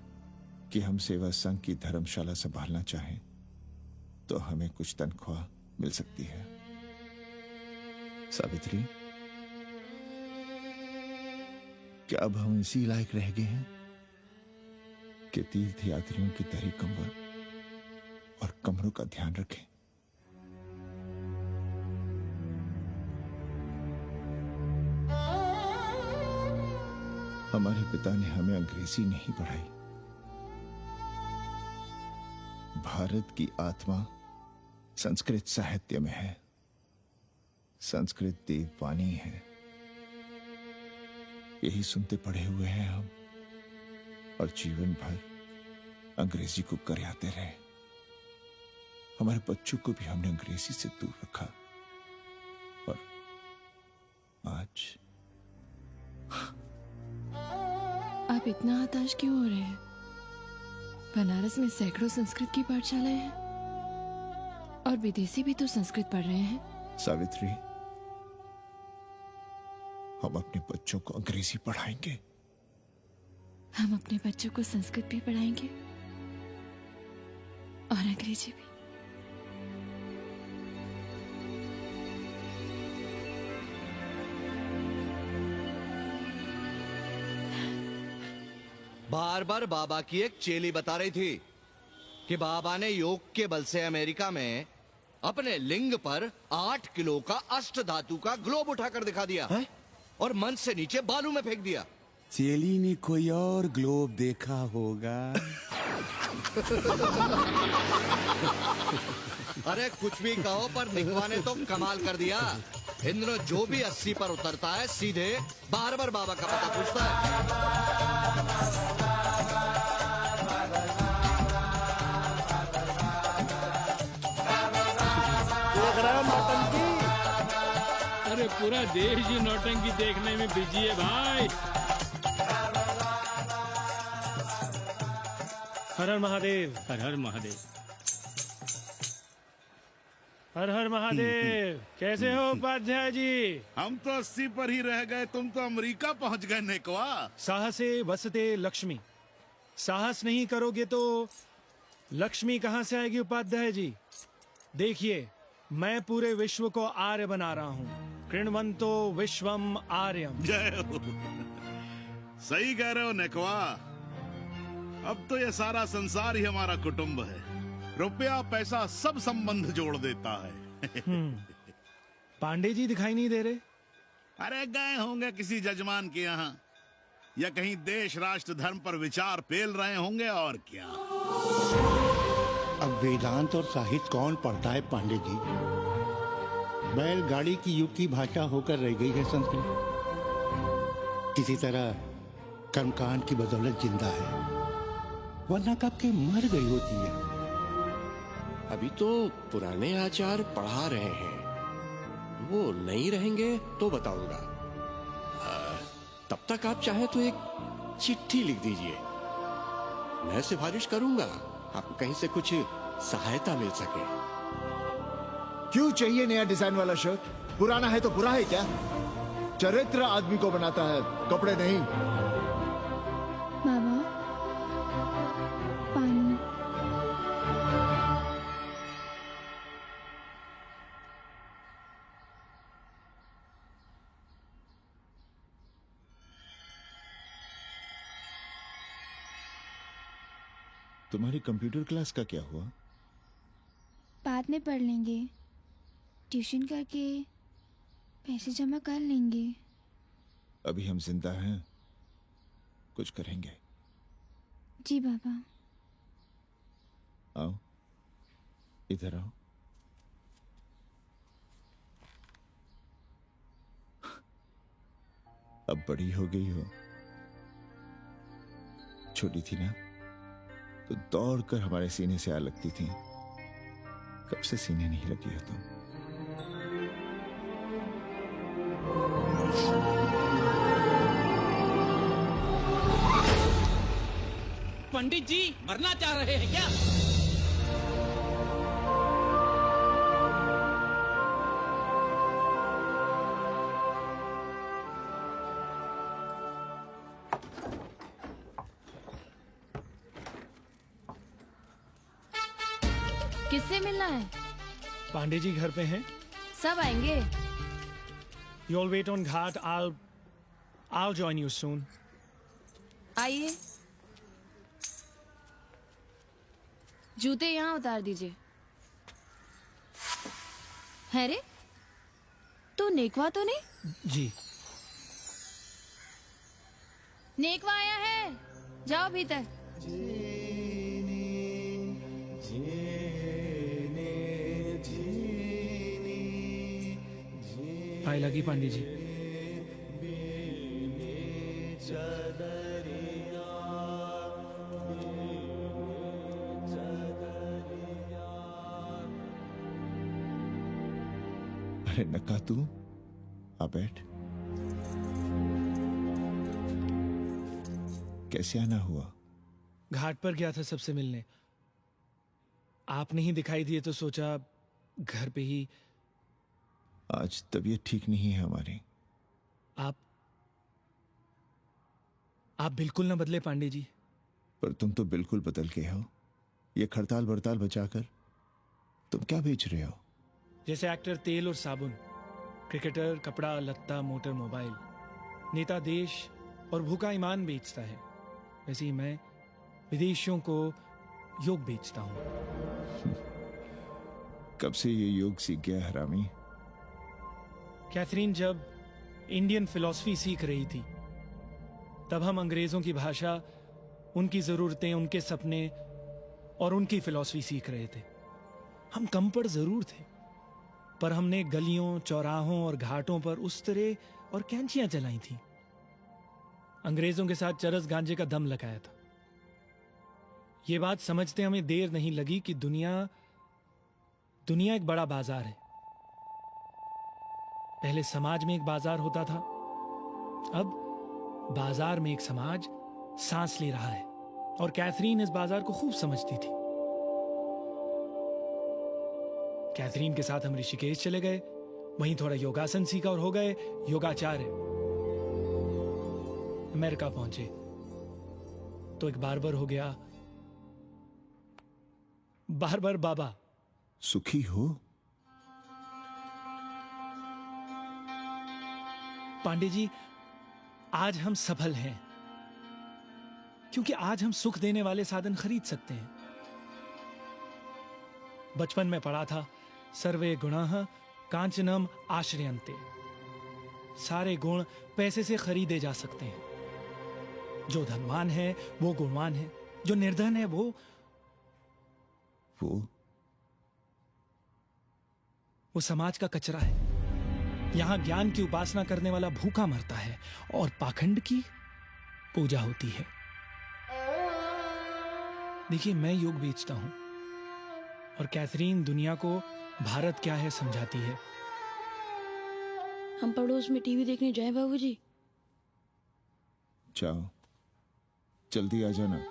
कि हम सेवा संघ की धर्मशाला संभालना चाहें तो हमें कुछ तनख्वाह मिल सकती है। सावित्री, क्या अब हम इसी लायक रह गए हैं कि तीर्थ यात्रियों की दरी कंबल और कमरों का ध्यान रखें? हमारे पिता ने हमें अंग्रेजी नहीं पढ़ाई। भारत की आत्मा संस्कृत साहित्य में है। संस्कृत देववाणी है। यही सुनते पढ़े हुए हैं हम, और जीवन भर अंग्रेजी को करियाते रहे। हमारे बच्चों को भी हमने अंग्रेजी से दूर रखा, और आज आप इतना हताश क्यों हो रहे हैं? बनारस में सैकड़ों संस्कृत की पाठशालाएं हैं और विदेशी भी तो संस्कृत पढ़ रहे हैं। सावित्री, हम अपने बच्चों को अंग्रेजी पढ़ाएंगे। हम अपने बच्चों को संस्कृत भी पढ़ाएंगे और अंग्रेजी भी। बार बार बाबा की एक चेली बता रही थी कि बाबा ने योग के बल से अमेरिका में अपने लिंग पर 8 किलो का अष्ट धातु का ग्लोब उठाकर दिखा दिया है? और मन से नीचे बालू में फेंक दिया। चेली ने कोई और ग्लोब देखा होगा। अरे कुछ भी कहो, पर निकवा ने तो कमाल कर दिया। इंद्र जो भी 80 पर उतरता है सीधे बार बार बाबा का पता पूछता है। अरे पूरा देश ही नौटंकी देखने में बिजी है भाई। हर हर महादेव। हर हर महादेव। हर हर महादेव। कैसे हो उपाध्याय जी? हम तो 80 पर ही रह गए, तुम तो अमेरिका पहुंच गए नेकवा। साहसे वसते लक्ष्मी। साहस नहीं करोगे तो लक्ष्मी कहाँ से आएगी उपाध्याय जी? देखिए, मैं पूरे विश्व को आर्य बना रहा हूँ। कृण्वन्तो विश्वम आर्यम। जय हो। सही कह रहे हो नेकवा। अब तो ये सारा संसार ही हमारा कुटुंब है। रुपया पैसा सब संबंध जोड़ देता है। पांडे जी दिखाई नहीं दे रहे? अरे गए होंगे किसी जजमान के यहाँ, या कहीं देश राष्ट्र धर्म पर विचार पेल रहे होंगे, और क्या। अब वेदांत और साहित्य कौन पढ़ता है पांडे जी? बैलगाड़ी की युग की भाषा होकर रह गई है संस्कृत। किसी तरह कर्मकांड की बदौलत जिंदा है, वरना कब के मर गई होती है। अभी तो पुराने आचार पढ़ा रहे हैं, वो नहीं रहेंगे तो बताऊंगा। तब तक आप चाहे तो एक चिट्ठी लिख दीजिए, मैं सिफारिश करूंगा आपको कहीं से कुछ सहायता मिल सके। क्यों चाहिए नया डिजाइन वाला शर्ट? पुराना है तो बुरा है क्या? चरित्र आदमी को बनाता है, कपड़े नहीं। बाबा, पानी। तुम्हारी कंप्यूटर क्लास का क्या हुआ? बाद में पढ़ लेंगे, ट्यूशन करके पैसे जमा कर लेंगे। अभी हम जिंदा हैं, कुछ करेंगे। जी बाबा। आओ, इधर आओ। अब बड़ी हो गई हो। छोटी थी ना तो दौड़कर हमारे सीने से आ लगती थी। कब से सीने नहीं लगी हो तुम? पंडित जी मरना चाह रहे हैं क्या? किससे मिलना है? पांडे जी घर पे हैं। सब आएंगे। You all wait on Ghat. I'll join you soon. आइए। जूते यहाँ उतार दीजिए। है रे, तू नेकवा तो नहीं? जी। नेकवा आया है, जाओ भीतर। पाई लगी पांडे जी। अरे नक्का तू आ बैठ। कैसे आना हुआ? घाट पर गया था सबसे मिलने। आप नहीं दिखाई दिए तो सोचा घर पे ही। आज तबीयत ठीक नहीं है हमारी। आप बिल्कुल ना बदले पांडे जी। पर तुम तो बिल्कुल बदल गए हो। ये खड़ताल बड़ताल बचाकर तुम क्या बेच रहे हो? जैसे एक्टर तेल और साबुन, क्रिकेटर कपड़ा लत्ता मोटर मोबाइल, नेता देश और भूखा ईमान बेचता है, वैसे ही मैं विदेशियों को योग बेचता हूं। कब से ये योग सीख गया हरामी? कैथरीन जब इंडियन फिलॉसफी सीख रही थी तब हम अंग्रेजों की भाषा, उनकी जरूरतें, उनके सपने और उनकी फिलॉसफी सीख रहे थे। हम कम पढ़ जरूर थे, पर हमने गलियों चौराहों और घाटों पर उस्तरे और कैंचियां चलाई थी। अंग्रेजों के साथ चरस गांजे का दम लगाया था। ये बात समझते हमें देर नहीं लगी कि दुनिया एक बड़ा बाजार है। पहले समाज में एक बाजार होता था, अब बाजार में एक समाज सांस ले रहा है, और कैथरीन इस बाजार को खूब समझती थी। कैथरीन के साथ हम ऋषिकेश चले गए, वहीं थोड़ा योगासन सीखा और हो गए योगाचार्य। अमेरिका पहुंचे तो एक बार्बर हो गया। बार्बर बाबा। सुखी हो? पांडे जी, आज हम सफल हैं क्योंकि आज हम सुख देने वाले साधन खरीद सकते हैं। बचपन में पढ़ा था, सर्वे गुणाः कांचनम आश्रयन्ते। सारे गुण पैसे से खरीदे जा सकते हैं। जो धनवान है वो गुणवान है, जो निर्धन है वो समाज का कचरा है। यहां ज्ञान की उपासना करने वाला भूखा मरता है और पाखंड की पूजा होती है। देखिए, मैं योग बेचता हूं और कैथरीन दुनिया को भारत क्या है समझाती है। हम पड़ोस में टीवी देखने जाएं बाबूजी? जाओ, जल्दी आ जाना।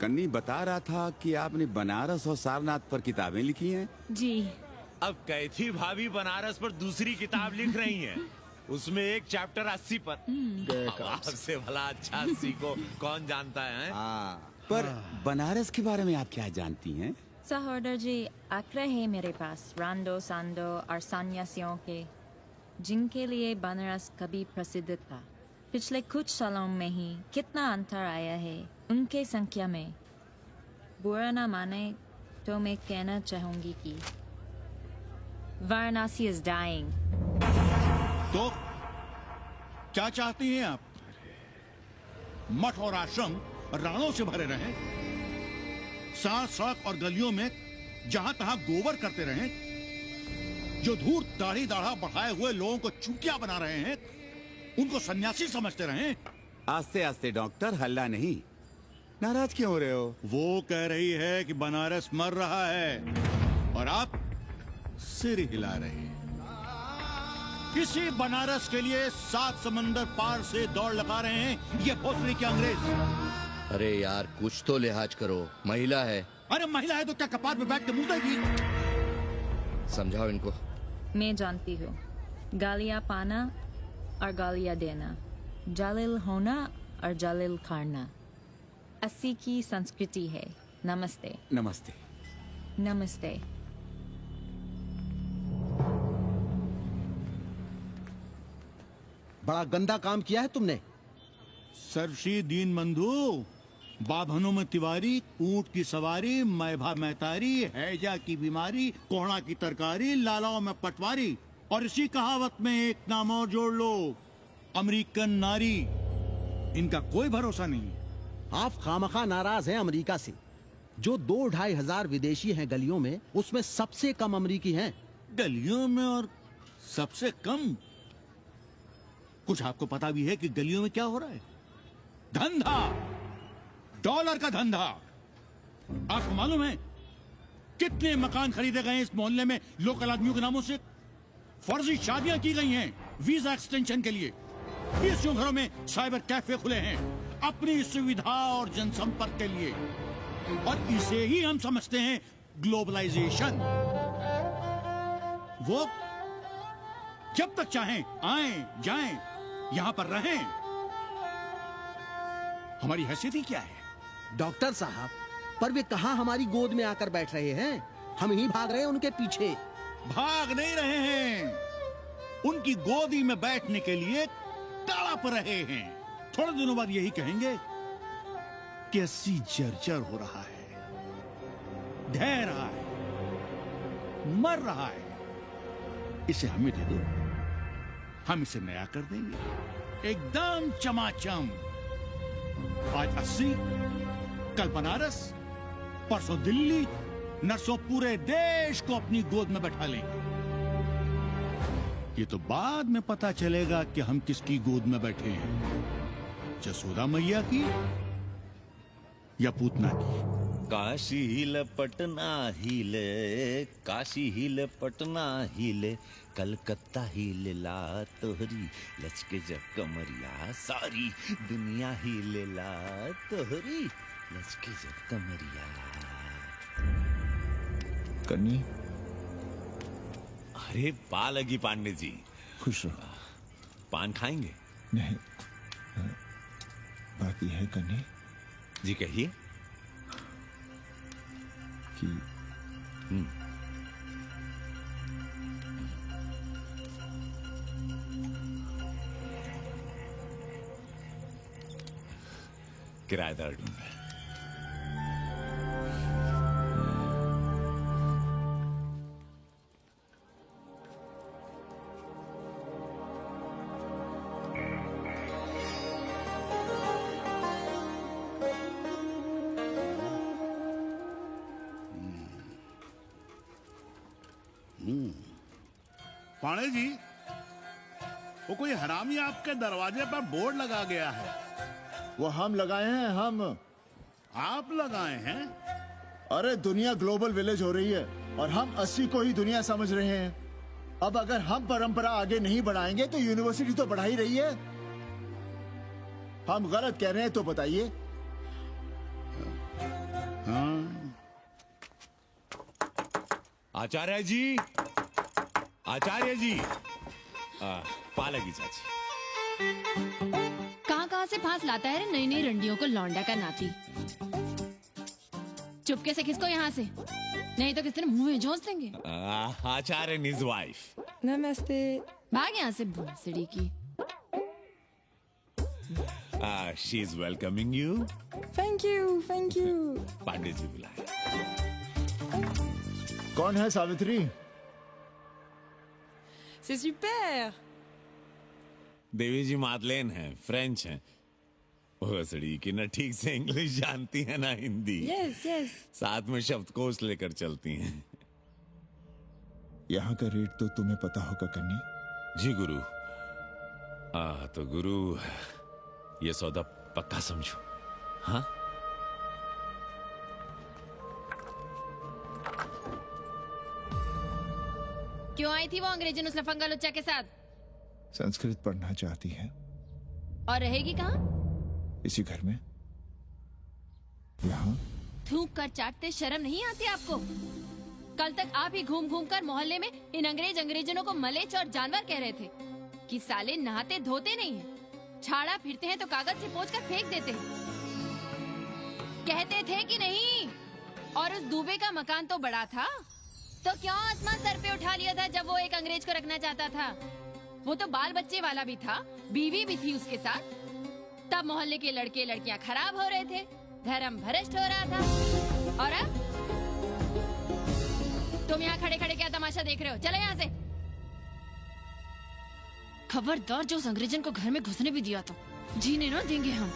कन्नी बता रहा था कि आपने बनारस और सारनाथ पर किताबें लिखी हैं। जी। अब कैथी भाभी बनारस पर दूसरी किताब लिख रही हैं। उसमें एक चैप्टर 80 पर। आपसे भला अच्छा 80 को कौन जानता है? पर बनारस के बारे में आप क्या जानती हैं? सहोदर जी, आंकड़े हैं मेरे पास रांडो सांडो और सन्यासियों के, जिनके लिए बनारस कभी प्रसिद्ध था। पिछले कुछ सालों में ही कितना अंतर आया है उनके संख्या में। बुरा ना माने तो मैं कहना चाहूंगी कि वाराणसी इज डाइंग। तो क्या चाहती हैं आप? मठ और आश्रम राणों से भरे रहें, सड़क सड़क और गलियों में जहां तहां गोबर करते रहें, जो धूर्त दाढ़ी दाढ़ा बढ़ाए हुए लोगों को चूतिया बना रहे हैं उनको सन्यासी समझते रहें। आस्ते आस्ते डॉक्टर, हल्ला नहीं। नाराज क्यों हो रहे हो? वो कह रही है कि बनारस मर रहा है और आप सिर हिला रहे हैं। किसी बनारस के लिए 7 समंदर पार से दौड़ लगा रहे हैं ये भोसड़ी के अंग्रेज। अरे यार, कुछ तो लिहाज करो, महिला है। अरे महिला है तो क्या कपार पे बैठ के मुंह देगी? समझाओ इनको। मैं जानती हूँ, गालियाँ पाना और गालियाँ देना, जालिल होना और जालिल खाना 80 की संस्कृति है। नमस्ते। नमस्ते। नमस्ते। बड़ा गंदा काम किया है तुमने। सर्वश्री दीन बंधु, बाभनों में तिवारी, ऊंट की सवारी, मैभा मैतारी, हैजा की बीमारी, कोहड़ा की तरकारी, लालाओं में पटवारी, और इसी कहावत में एक नाम और जोड़ लो, अमेरिकन नारी। इनका कोई भरोसा नहीं। आप खामखा नाराज हैं अमेरिका से। जो 2-2.5 हजार विदेशी हैं गलियों में, उसमें सबसे कम अमेरिकी हैं। गलियों में और सबसे कम? कुछ आपको पता भी है कि गलियों में क्या हो रहा है? धंधा, डॉलर का धंधा। आपको मालूम है कितने मकान खरीदे गए इस मोहल्ले में लोकल आदमियों के नामों से? फर्जी शादियां की गई हैं वीजा एक्सटेंशन के लिए। 20 घरों में साइबर कैफे खुले हैं अपनी सुविधा और जनसंपर्क के लिए, और इसे ही हम समझते हैं ग्लोबलाइजेशन। वो जब तक चाहें आएं जाएं, यहां पर रहें। हमारी हैसियत ही क्या है? डॉक्टर साहब, पर वे कहां हमारी गोद में आकर बैठ रहे हैं? हम ही भाग रहे हैं उनके पीछे। भाग नहीं रहे हैं, उनकी गोदी में बैठने के लिए तड़प रहे हैं। थोड़े दिनों बाद यही कहेंगे कि 80 जर्जर हो रहा है, ढह रहा है, मर रहा है, इसे हमें दे दो, हम इसे नया कर देंगे एकदम चमाचम। आज 80, कल बनारस, परसों दिल्ली, नरसों पूरे देश को अपनी गोद में बैठा लेंगे। ये तो बाद में पता चलेगा कि हम किसकी गोद में बैठे हैं, जसोदा मैया की या पूतना की। काशी हिले पटना हिले, काशी हिले पटना हिले, कलकत्ता हिले ला तोहरी लचके जब कमरिया, सारी दुनिया हिले ला तोहरी लचके जब कमरिया। कन्नी, अरे पा लगी पांडे जी। खुश रहो। पान खाएंगे? नहीं, बात यह है कन्नी जी, कहिए। कि किराएदार ढूंढ रहे हैं। पाणे जी, वो कोई हरामी आपके दरवाजे पर बोर्ड लगा गया है। वो हम लगाए हैं, हम। आप लगाए हैं? अरे दुनिया ग्लोबल विलेज हो रही है और हम 80 को ही दुनिया समझ रहे हैं। अब अगर हम परंपरा आगे नहीं बढ़ाएंगे तो यूनिवर्सिटी तो बढ़ा ही रही है। हम गलत कह रहे हैं तो बताइए। आचार्य जी, आचार्य जी, पालकी चाची। कहाँ से फांस लाता है नई नई रंडियों को लौंडा का नाती। चुपके से खिसको यहाँ से, नहीं तो किस दिन मुंह में झोंस देंगे। आचार्य and his wife. नमस्ते। भाग यहाँ से भूसड़ी की। She is welcoming you. Thank you. Pandey ji बुलाए। कौन है सावित्री? C'est super। देवी जी मादलेन हैं, फ्रेंच हैं। भोसड़ी की ना ठीक से इंग्लिश जानती है ना हिंदी। यस। साथ में शब्दकोश लेकर चलती हैं। यहाँ का रेट तो तुम्हें पता होगा कन्नी। जी गुरु। तो गुरु, ये सौदा पक्का समझो। हाँ? क्यों आई थी वो अंग्रेजन उस लफंगा लुच्चा के साथ? संस्कृत पढ़ना चाहती है। और रहेगी कहाँ? इसी घर में, यहाँ। थूक कर चाटते शर्म नहीं आती आपको? कल तक आप ही घूम घूम कर मोहल्ले में इन अंग्रेजनों को मलेच और जानवर कह रहे थे कि साले नहाते धोते नहीं हैं, छाड़ा फिरते हैं तो कागज से पोंछ कर फेंक देते हैं। कहते थे कि नहीं? और उस दूबे का मकान तो बड़ा था, तो क्यों आसमान सर पे उठा लिया था जब वो एक अंग्रेज को रखना चाहता था? वो तो बाल बच्चे वाला भी था, बीवी भी थी उसके साथ। तब मोहल्ले के लड़के लड़कियां खराब हो रहे थे, धर्म भ्रष्ट हो रहा था। और अब तुम यहाँ खड़े खड़े क्या तमाशा देख रहे हो? चलो यहाँ से। खबरदार, जो उस अंग्रेजन को घर में घुसने भी दिया तो जीने ना देंगे हम।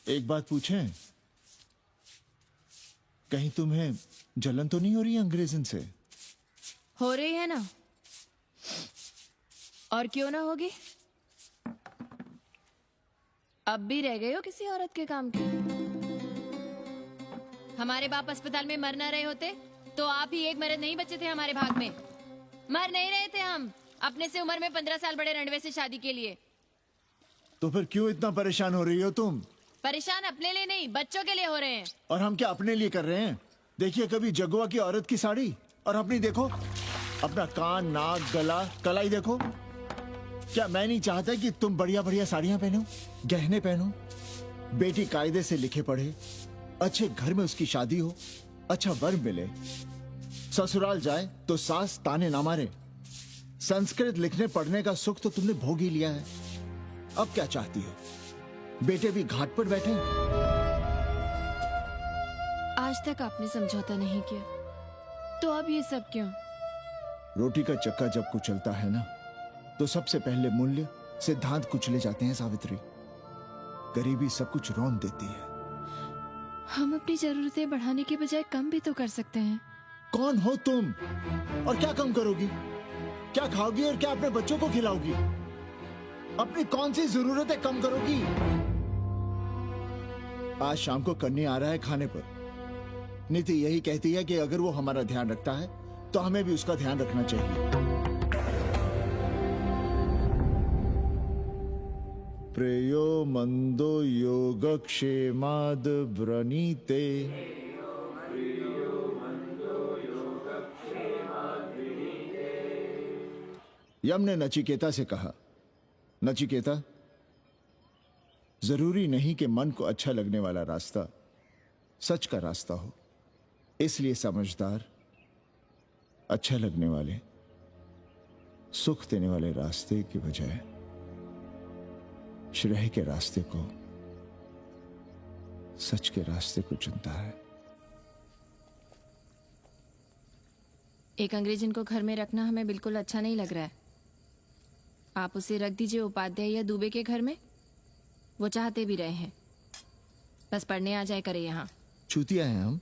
एक बात पूछें, कहीं तुम्हें जलन तो नहीं हो रही अंग्रेजन से? हो रही है ना, और क्यों ना होगी? अब भी रह गए हो किसी औरत के काम की? हमारे बाप अस्पताल में मर ना रहे होते तो आप ही एक मर्द नहीं बचे थे हमारे भाग में। मर नहीं रहे थे हम अपने से उम्र में 15 साल बड़े रणवे से शादी के लिए। तो फिर क्यों इतना परेशान हो रही हो तुम? परेशान अपने लिए नहीं, बच्चों के लिए हो रहे हैं। और हम क्या अपने लिए कर रहे हैं? देखिए कभी जगुआ की औरत की साड़ी और अपनी देखो, अपना कान, नाक, गला, कलाई देखो। क्या मैं नहीं चाहता कि तुम बढ़िया बढ़िया साड़ियां पहनो, गहने पहनो, बेटी कायदे से लिखे पढ़े, अच्छे घर में उसकी शादी हो, अच्छा वर मिले, ससुराल जाए तो सास ताने ना मारे। संस्कृत लिखने पढ़ने का सुख तो तुमने भोग ही लिया है, अब क्या चाहती हो? बेटे भी घाट पर बैठे। आज तक आपने समझौता नहीं किया, तो अब ये सब क्यों? रोटी का चक्का जब कुचलता है ना, तो सबसे पहले मूल्य सिद्धांत कुचले जाते हैं सावित्री। गरीबी सब कुछ रौंद देती है। हम अपनी जरूरतें बढ़ाने के बजाय कम भी तो कर सकते हैं। कौन हो तुम और क्या कम करोगी? क्या खाओगी और क्या अपने बच्चों को खिलाओगी? अपनी कौन सी जरूरतें कम करोगी? आज शाम को कन्नी आ रहा है खाने पर। नीति यही कहती है कि अगर वो हमारा ध्यान रखता है तो हमें भी उसका ध्यान रखना चाहिए। प्रेयो मंदो योगक्षेमाद व्रणीते। यम ने नचिकेता से कहा, नचिकेता जरूरी नहीं कि मन को अच्छा लगने वाला रास्ता सच का रास्ता हो। इसलिए समझदार, अच्छा लगने वाले, सुख देने वाले रास्ते की बजाय श्रेय के रास्ते को, सच के रास्ते को चुनता है। एक अंग्रेज इनको घर में रखना हमें बिल्कुल अच्छा नहीं लग रहा है। आप उसे रख दीजिए उपाध्याय या दुबे के घर में, वो चाहते भी रहे हैं। बस पढ़ने आ जाए करे यहाँ। चूतिया हैं हम,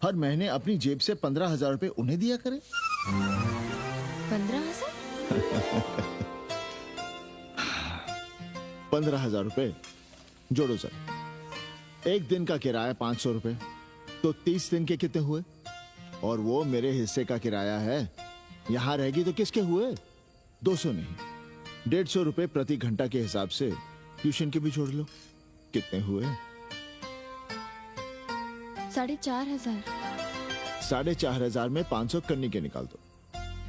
हर महीने अपनी जेब से 15,000 रुपए उन्हें दिया करें। 15,000? 15,000 रुपए जोड़ो सर। एक दिन का किराया 500 रुपए, तो 30 दिन के कितने हुए? और वो मेरे हिस्से का किराया है। यहां रहेगी तो किसके हुए? 200 नहीं, 150 रुपए प्रति घंटा के हिसाब से ट्यूशन के भी जोड़ लो। कितने हुए? 4,500। 4,500 में 500 कन्नी के निकाल दो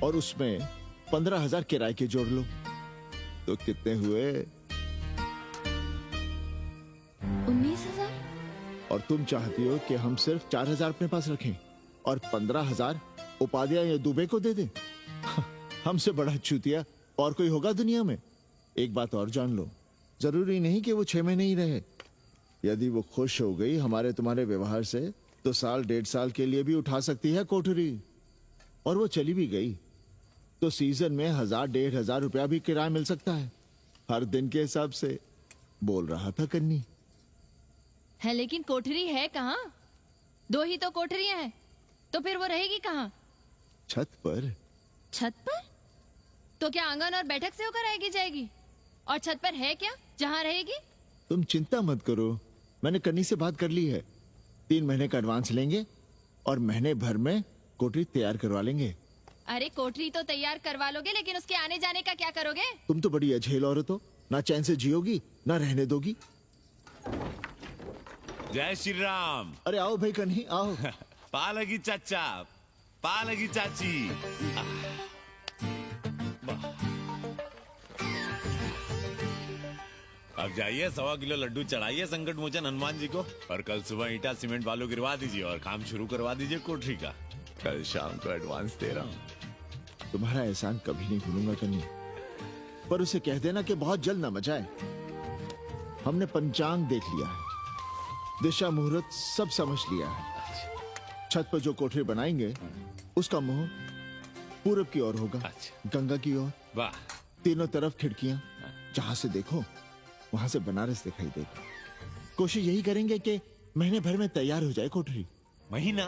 और उसमें 15,000 किराए के जोड़ लो, तो कितने हुए? 19,000। और तुम चाहती हो कि हम सिर्फ 4,000 अपने पास रखें और 15,000 उपाध्याय या दुबे को दे दें? हमसे बड़ा चूतिया और कोई होगा दुनिया में? एक बात और जान लो, जरूरी नहीं कि वो 6 महीने ही रहे। यदि वो खुश हो गई हमारे तुम्हारे व्यवहार से, तो साल 1.5 साल के लिए भी उठा सकती है कोठरी। और वो चली भी गई तो सीजन में 1,000-1,500 रुपया भी किराया मिल सकता है, हर दिन के हिसाब से। बोल रहा था कन्नी। है लेकिन कोठरी है कहाँ? 2 ही तो कोठरियां हैं, तो फिर वो रहेगी कहाँ? छत पर। छत पर? तो क्या आंगन और बैठक से होकर आएगी जाएगी? और छत पर है क्या जहाँ रहेगी? तुम चिंता मत करो, मैंने कन्नी से बात कर ली है। 3 महीने का एडवांस लेंगे और महीने भर में कोठरी तैयार करवा लेंगे। अरे कोठरी तो तैयार करवा लोगे, लेकिन उसके आने जाने का क्या करोगे? तुम तो बड़ी अझेल औरत हो, ना चैन से जियोगी ना रहने दोगी। जय श्री राम। अरे आओ भाई कन्ही आओ। पा लगी चाचा, पा लगी चाची। अब जाइए 1.25 किलो लड्डू चढ़ाइए संकट मोचन हनुमान जी को, और कल सुबह ईटा सीमेंट बालू गिरवा दीजिए और काम शुरू करवा दीजिए कोठरी का। कल शाम को एडवांस दे रहा हूँ। तुम्हारा एहसान कभी नहीं भूलूंगा कन्नी, पर उसे कह देना कि बहुत जल्द न मचाए। हमने पंचांग देख लिया है, दिशा मुहूर्त सब समझ लिया है। छत पर जो कोठरी बनाएंगे उसका मुंह पूरब की ओर होगा, गंगा की ओर। वाह। तीनों तरफ खिड़कियां, जहां से देखो वहां से बनारस दिखाई देगा। कोशिश यही करेंगे कि महीने भर में तैयार हो जाए कोठरी। महीना?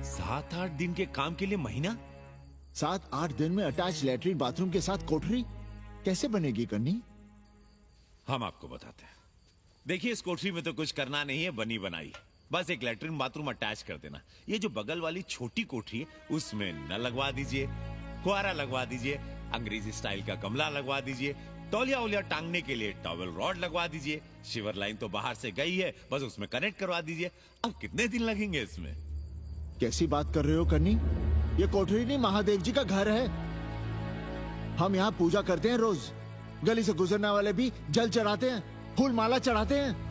7-8 दिन के काम के लिए महीना? 7-8 दिन में अटैच लैट्रिन बाथरूम के साथ कोठरी कैसे बनेगी कन्नी? हम आपको बताते हैं। देखिए, इस कोठरी में तो कुछ करना नहीं है, बनी बनाई। बस एक लैट्रिन बाथरूम अटैच कर देना। ये जो बगल वाली छोटी कोठरी है उसमें नल लगवा दीजिए, फुहारा लगवा दीजिए, अंग्रेजी स्टाइल का गमला लगवा दीजिए, तौलिया उलिया टांगने के लिए टॉवल रॉड लगवा दीजिए। शिवर लाइन तो बाहर से गई है, बस उसमें कनेक्ट करवा दीजिए। अब कितने दिन लगेंगे इसमें? कैसी बात कर रहे हो कन्नी? ये कोठरी नहीं, महादेव जी का घर है। हम यहाँ पूजा करते हैं रोज। गली से गुजरने वाले भी जल चढ़ाते हैं, फूल माला चढ़ाते हैं।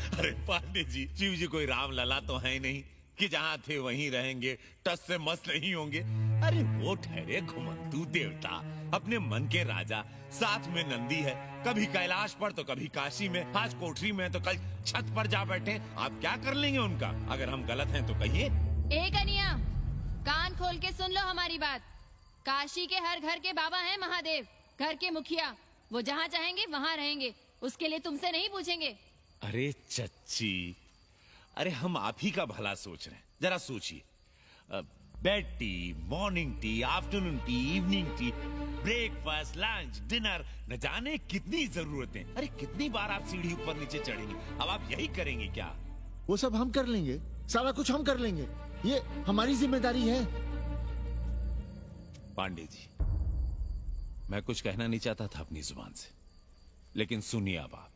अरे पांडे जी, शिव जी कोई राम लला तो है नहीं कि जहाँ थे वहीं रहेंगे, टस से मस्त नहीं होंगे। अरे वो ठहरे घुमंतू देवता, अपने मन के राजा, साथ में नंदी है, कभी कैलाश पर तो कभी काशी में, आज कोठरी में तो कल छत पर जा बैठे। आप क्या कर लेंगे उनका? अगर हम गलत हैं तो कहिए। ए कन्या, कान खोल के सुन लो हमारी बात। काशी के हर घर के बाबा हैं महादेव, घर के मुखिया। वो जहाँ चाहेंगे वहाँ रहेंगे, उसके लिए तुमसे नहीं पूछेंगे। अरे चच्ची, अरे हम आप ही का भला सोच रहे हैं, जरा सोचिए। Bed tea, morning tea, afternoon T, evening tea, breakfast, lunch, dinner, न जाने कितनी जरूरतें। अरे कितनी बार आप सीढ़ी ऊपर नीचे चढ़ेंगे, अब आप यही करेंगे क्या? वो सब हम कर लेंगे, सारा कुछ हम कर लेंगे, ये हमारी जिम्मेदारी है। पांडे जी, मैं कुछ कहना नहीं चाहता था अपनी जुबान से, लेकिन सुनिए अब आप।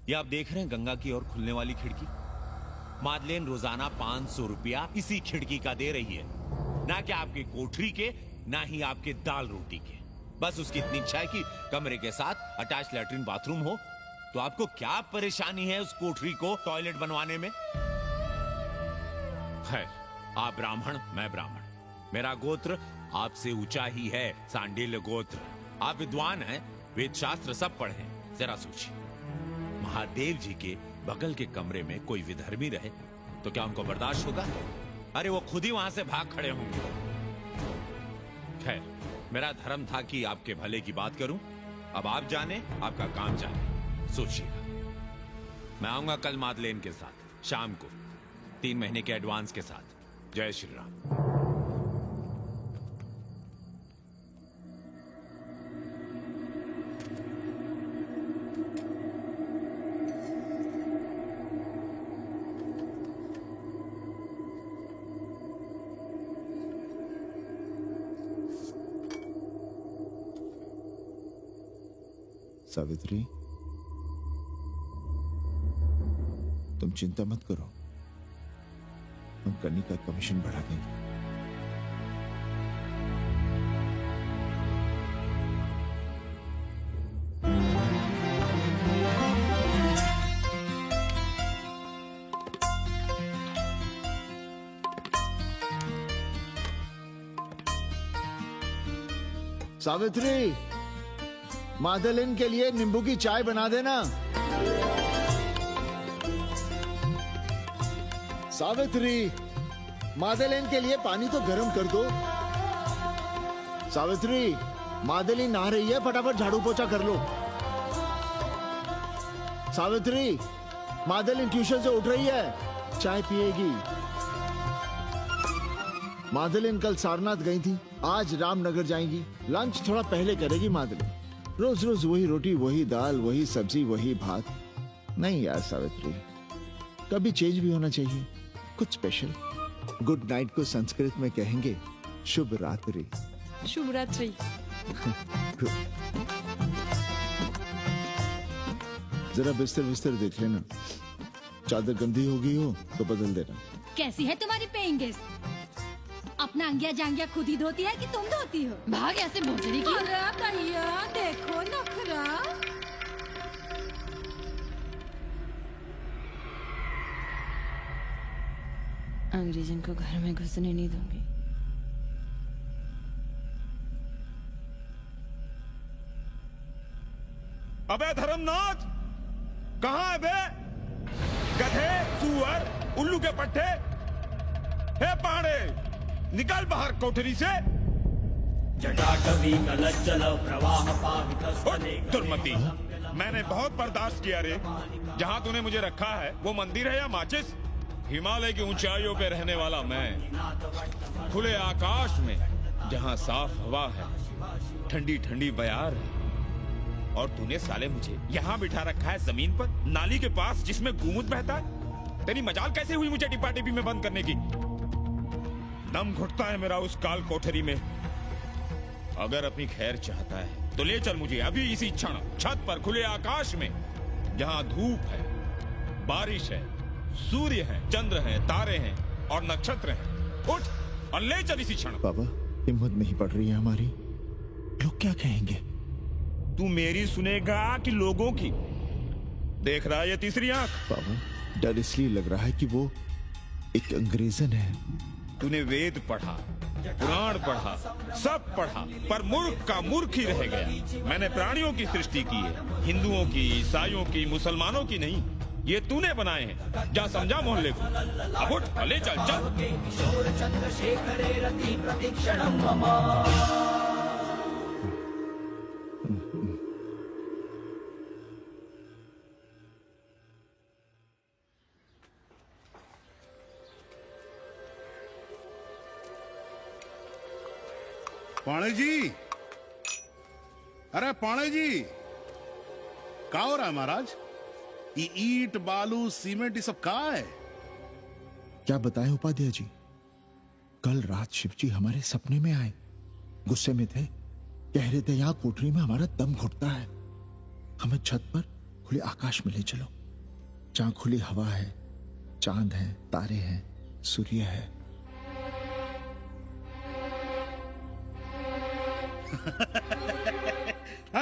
ये आप देख रहे हैं गंगा की ओर खुलने वाली खिड़की? मादलेन रोजाना 500 रुपया इसी खिड़की का दे रही है, ना कि आपकी कोठरी के, ना ही आपके दाल रोटी के। बस उसकी इतनी इच्छा है कि कमरे के साथ अटैच लैट्रिन बाथरूम हो। तो आपको क्या परेशानी है उस कोठरी को टॉयलेट बनवाने में? खैर, आप ब्राह्मण, मैं ब्राह्मण, मेरा गोत्र आपसे ऊंचा ही है, सांडिल्य गोत्र। आप विद्वान हैं, वेद शास्त्र सब पढ़े हैं। जरा सोचिए, महादेव जी के बगल के कमरे में कोई विधर्मी रहे तो क्या उनको बर्दाश्त होगा? अरे वो खुद ही वहां से भाग खड़े होंगे। खैर, मेरा धर्म था कि आपके भले की बात करूं। अब आप जाने, आपका काम जाने। सोचिएगा, मैं आऊंगा कल मादलेन के साथ शाम को, 3 महीने के एडवांस के साथ। जय श्री राम। सावित्री, तुम चिंता मत करो, हम कन्नी का कमीशन बढ़ा देंगे। सावित्री, मादलिन के लिए नींबू की चाय बना देना। सावित्री, मादलिन के लिए पानी तो गर्म कर दो। सावित्री, मादलिन नहा रही है, फटाफट झाड़ू पोछा कर लो। सावित्री, मादलिन ट्यूशन से उठ रही है, चाय पिएगी। मादलिन कल सारनाथ गई थी, आज रामनगर जाएंगी। लंच थोड़ा पहले करेगी मादलिन। रोज रोज वही रोटी, वही दाल, वही सब्जी, वही भात। नहीं यार सावित्री, कभी चेंज भी होना चाहिए, कुछ स्पेशल। गुड नाइट को संस्कृत में कहेंगे शुभ रात्रि। शुभ रात्रि। जरा बिस्तर बिस्तर देख लेना, चादर गंदी हो गई हो तो बदल देना। कैसी है तुम्हारी पेइंग गेस्ट? अपना अंगिया जांगिया खुद ही धोती है कि तुम धोती हो? भाग ऐसे भोसड़ी की। अरे भैया देखो नखरा। अंग्रेजन को घर में घुसने नहीं दूंगी। अबे धर्मनाथ, कहाँ है बे? गधे, सुअर, उल्लू के पट्टे। हे पाड़े, निकल बाहर कोठरी से। दुर्मति, मैंने बहुत बर्दाश्त किया रे। जहाँ तूने मुझे रखा है वो मंदिर है या माचिस? हिमालय की ऊंचाइयों पे रहने वाला मैं, खुले आकाश में जहाँ साफ हवा है, ठंडी ठंडी बयार है, और तूने साले मुझे यहाँ बिठा रखा है जमीन पर, नाली के पास जिसमें गोमूत्र बहता है। तेरी मजाल कैसे हुई मुझे डिब्बा डिब्बी में बंद करने की? दम घुटता है मेरा उस काल कोठरी में। अगर अपनी खैर चाहता है तो ले चल मुझे अभी इसी क्षण छत पर, खुले आकाश में, जहाँ धूप है, बारिश है, सूर्य है, चंद्र है, तारे हैं और नक्षत्र हैं। उठ और ले चल इसी क्षण। बाबा, हिम्मत नहीं पड़ रही है हमारी, लोग क्या कहेंगे? तू मेरी सुनेगा कि लोगों की? देख रहा है ये तीसरी आंख? बाबा, डर इसलिए लग रहा है कि वो एक अंग्रेजन है। तूने वेद पढ़ा, पुराण पढ़ा, सब पढ़ा, पर मूर्ख का मूर्ख ही रह गया। मैंने प्राणियों की सृष्टि की है, हिंदुओं की, ईसाइयों की, मुसलमानों की नहीं। ये तूने बनाए हैं। जा समझा मोहल्ले को। अब उठ, ले चल चल। पाणे जी, अरे पाणे जी, क्या हो रहा है महाराज? ये ईंट, बालू, सीमेंट, ये सब कहाँ है? क्या बताएं उपाध्याय जी, कल रात शिवजी हमारे सपने में आए, गुस्से में थे, कह रहे थे यहाँ कोठरी में हमारा दम घुटता है, हमें छत पर खुले आकाश में ले चलो, जहां खुली हवा है, चांद है, तारे हैं, सूर्य है।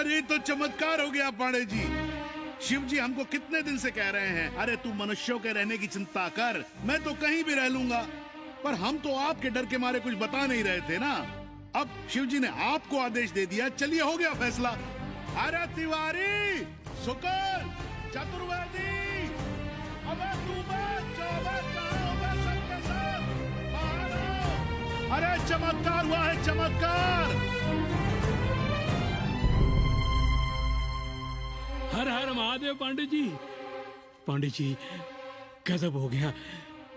अरे तो चमत्कार हो गया पांडे जी। शिव जी हमको कितने दिन से कह रहे हैं, अरे तू मनुष्यों के रहने की चिंता कर, मैं तो कहीं भी रह लूंगा। पर हम तो आपके डर के मारे कुछ बता नहीं रहे थे ना। अब शिव जी ने आपको आदेश दे दिया, चलिए हो गया फैसला। अरे तिवारी, शुक्ल, चतुर्वेदी, अबे तू बच, अबे कहाँ हो बे सबके सब? बाहर आओ। अरे चमत्कार हुआ है, चमत्कार। हर हर महादेव पांडे जी। पांडे जी गजब हो गया।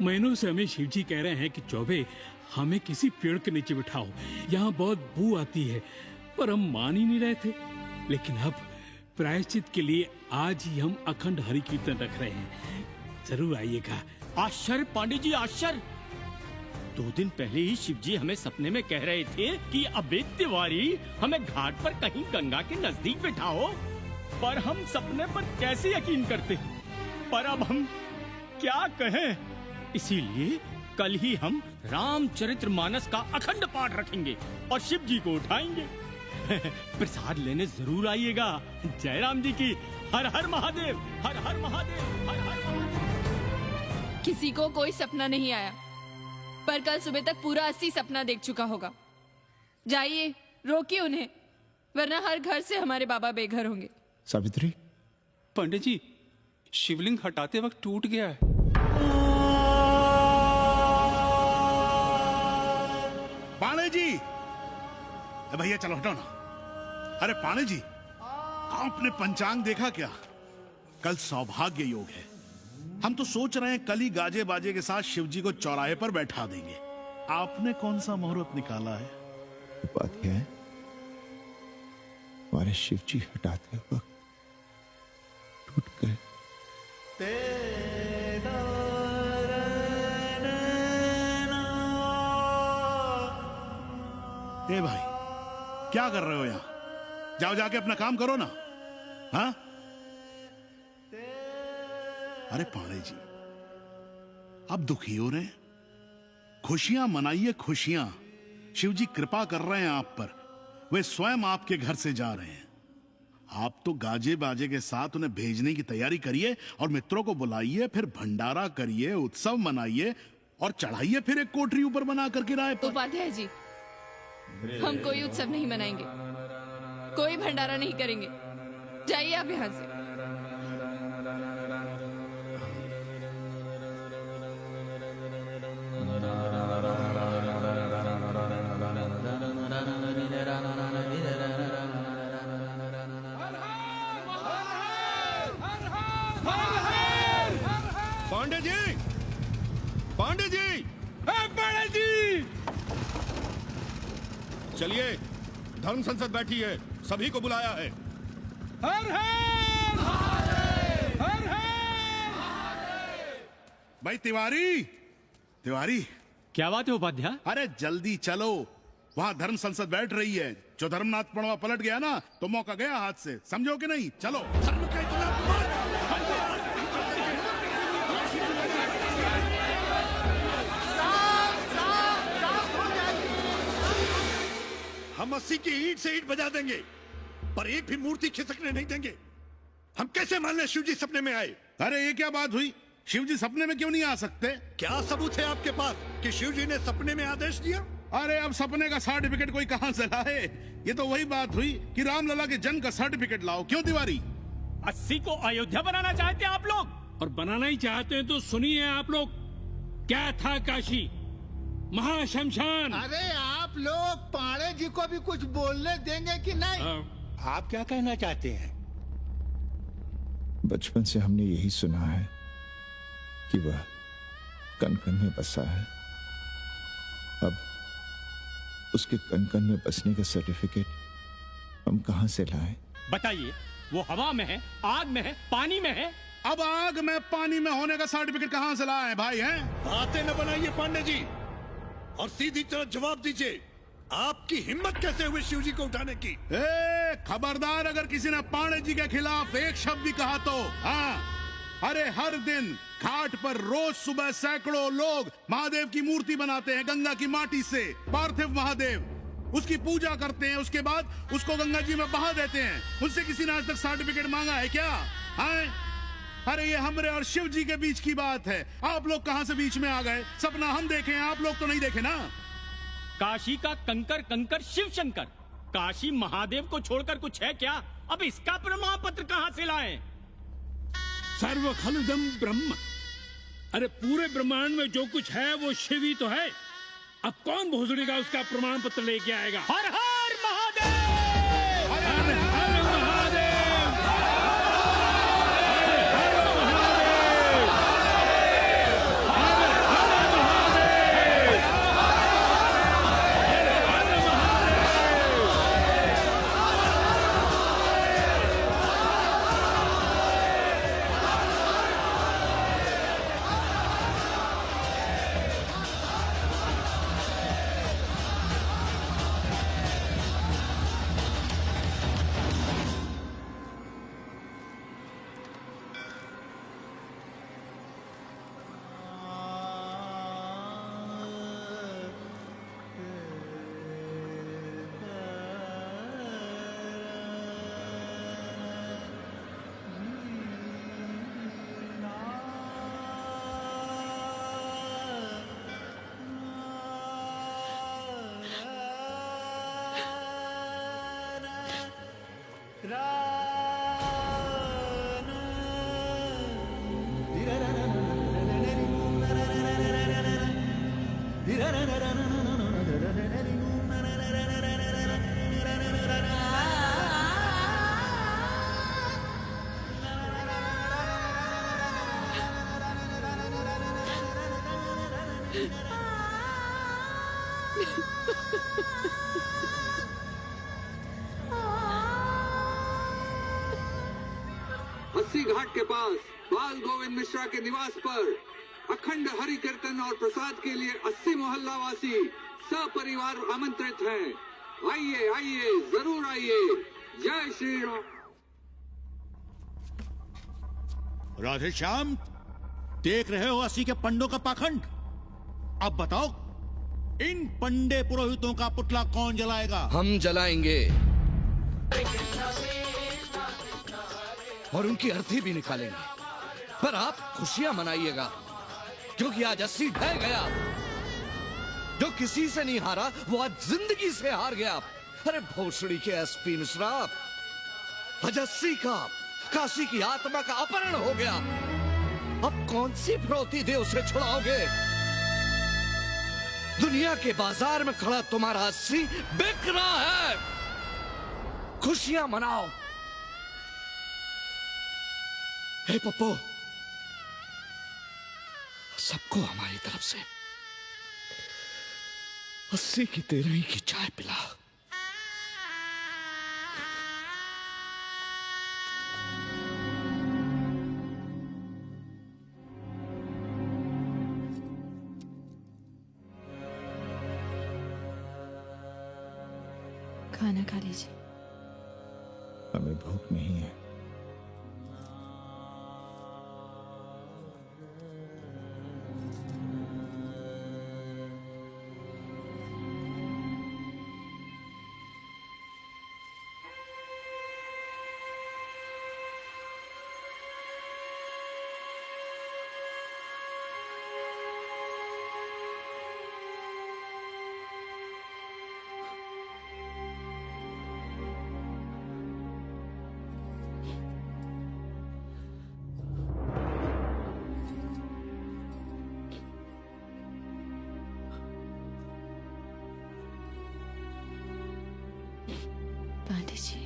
महीनों से हमें शिव जी कह रहे हैं कि चौबे हमें किसी पेड़ के नीचे बिठाओ, यहाँ बहुत बू आती है, पर हम मान ही नहीं रहे थे। लेकिन अब प्रायश्चित के लिए आज ही हम अखंड हरि कीर्तन रख रहे हैं, जरूर आइएगा। आश्चर्य पांडे जी, आश्चर्य। 2 दिन पहले ही शिव जी हमें सपने में कह रहे थे कि अबे तिवारी हमें घाट पर कहीं गंगा के नजदीक बिठाओ, पर हम सपने पर कैसे यकीन करते। पर अब हम क्या कहें, इसीलिए कल ही हम रामचरितमानस का अखंड पाठ रखेंगे और शिव जी को उठाएंगे। प्रसाद लेने जरूर आइएगा। जय राम जी की। हर हर महादेव, हर हर महादेव, हर हर महादेव। किसी को कोई सपना नहीं आया, पर कल सुबह तक पूरा 80 सपना देख चुका होगा। जाइए रोकिए उन्हें, वरना हर घर से हमारे बाबा बेघर होंगे। सावित्री, पंडित जी शिवलिंग हटाते वक्त टूट गया है। पाणे जी, भैया चलो हटो ना। अरे पाणे जी, आपने पंचांग देखा क्या? कल सौभाग्य योग है। हम तो सोच रहे हैं कल ही गाजे बाजे के साथ शिव जी को चौराहे पर बैठा देंगे। आपने कौन सा मुहूर्त निकाला है? बात यह है, हमारे शिव जी हटाते वक्त टूट गए। ए भाई, क्या कर रहे हो यहाँ? जाओ जाके अपना काम करो ना। हाँ? अरे पाणे जी, आप दुखी हो रहे हैं? खुशियां मनाइए, खुशियां। शिव जी कृपा कर रहे हैं आप पर। वे स्वयं आपके घर से जा रहे हैं। आप तो गाजे बाजे के साथ उन्हें भेजने की तैयारी करिए और मित्रों को बुलाइए, फिर भंडारा करिए, उत्सव मनाइए और चढ़ाइए फिर एक कोठरी ऊपर बना कर किराए पर। उपाध्याय जी, हम कोई उत्सव नहीं मनाएंगे, कोई भंडारा नहीं करेंगे। जाइए आप यहाँ से। पांडे जी, पांडे जी, पांडे जी, चलिए, धर्म संसद बैठी है, सभी को बुलाया है। हर हर हर हर। भाई तिवारी, तिवारी, क्या बात है उपाध्याय? अरे जल्दी चलो, वहाँ धर्म संसद बैठ रही है। जो धर्मनाथ पड़वा पलट गया ना, तो मौका गया हाथ से, समझो कि नहीं? चलो। हम 80 की ईंट से ईंट बजा देंगे, पर एक भी मूर्ति खिसकने नहीं देंगे। हम कैसे मान लें शिव जी सपने में आए? अरे ये क्या बात हुई? शिव जी सपने में क्यों नहीं आ सकते? क्या सबूत है आपके पास कि शिव जी ने सपने में आदेश दिया? अरे अब सपने का सर्टिफिकेट कोई कहां से लाए? ये तो वही बात हुई कि रामलला के जन्म का सर्टिफिकेट लाओ। क्यों तिवारी? 80 को अयोध्या बनाना चाहते हैं आप लोग? और बनाना ही चाहते हैं तो सुनिए आप लोग, क्या था काशी महाशमशान। अरे आप लोग पाणे जी को भी कुछ बोलने देंगे कि नहीं? आप क्या कहना चाहते हैं? बचपन से हमने यही सुना है कि वह कन कन में बसा है। अब उसके कन कन में बसने का सर्टिफिकेट हम कहां से लाएं? बताइए, वो हवा में है, आग में है, पानी में है? अब आग में पानी में होने का सर्टिफिकेट कहां से लाए भाई? हैं? बातें न बनाइए पांडे जी, और सीधी तरह जवाब दीजिए। आपकी हिम्मत कैसे हुई शिव जी को उठाने की? खबरदार, अगर किसी ने पाणे जी के खिलाफ एक शब्द भी कहा तो। हाँ, अरे हर दिन घाट पर रोज सुबह सैकड़ों लोग महादेव की मूर्ति बनाते हैं गंगा की माटी से, पार्थिव महादेव। उसकी पूजा करते हैं, उसके बाद उसको गंगा जी में बहा देते हैं। उनसे किसी ने आज तक सर्टिफिकेट मांगा है क्या? हैं? अरे ये हमरे और शिव जी के बीच की बात है। आप लोग कहां से बीच में आ गए? सपना हम देखे हैं, आप लोग तो नहीं देखे ना। काशी का कंकर कंकर शिव शंकर, काशी महादेव को छोड़कर कुछ है क्या? अब इसका प्रमाण पत्र कहां से लाएं? सर्व खलुदम ब्रह्म। अरे पूरे ब्रह्मांड में जो कुछ है वो शिव ही तो है। अब कौन भोसड़ी का उसका प्रमाण पत्र लेके आएगा? हर हर महादेव! हर हर महादेव! अस्सी घाट के पास बाल गोविंद मिश्रा के निवास पर अखंड हरि कीर्तन और प्रसाद के लिए 80 मोहल्ला वासी सपरिवार आमंत्रित हैं। आइए आइए, जरूर आइए। जय श्री राम। राधे श्याम, देख रहे हो अस्सी के पंडों का पाखंड? अब बताओ, इन पंडे पुरोहितों का पुतला कौन जलाएगा? हम जलाएंगे और उनकी अर्थी भी निकालेंगे। पर आप खुशियां मनाइएगा, क्योंकि आज अस्सी ढह गया। जो किसी से नहीं हारा वो आज जिंदगी से हार गया। अरे भोसड़ी के एसपी मिश्रा, आज अस्सी का काशी की आत्मा का अपहरण हो गया। अब कौन सी फिरौती दे उसे छुड़ाओगे? दुनिया के बाजार में खड़ा तुम्हारा अस्सी बिक रहा है। खुशियां मनाओ। हे पप्पू, सबको हमारी तरफ से अस्सी की तेरही की चाय पिला। खाना खा लीजिए। हमें भूख नहीं है। पांडे जी,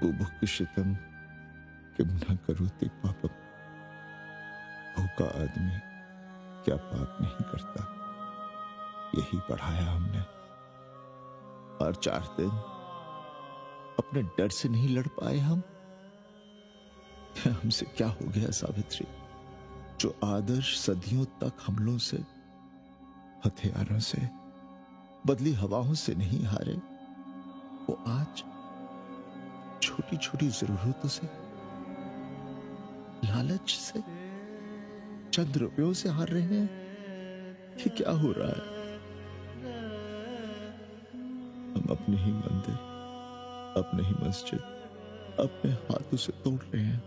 उभुक्षितम किम न करोति पापम। भूखा आदमी क्या पाप नहीं करता, यही पढ़ाया हमने। और 4 दिन अपने डर से नहीं लड़ पाए हम। हमसे क्या हो गया सावित्री? जो आदर्श सदियों तक हमलों से, हथियारों से, बदली हवाओं से नहीं हारे, वो आज छोटी छोटी जरूरतों से, लालच से, चंद रुपयों से हार रहे हैं। ये क्या हो रहा है? अपने ही मंदिर, अपने ही मस्जिद अपने हाथों से तोड़ रहे हैं।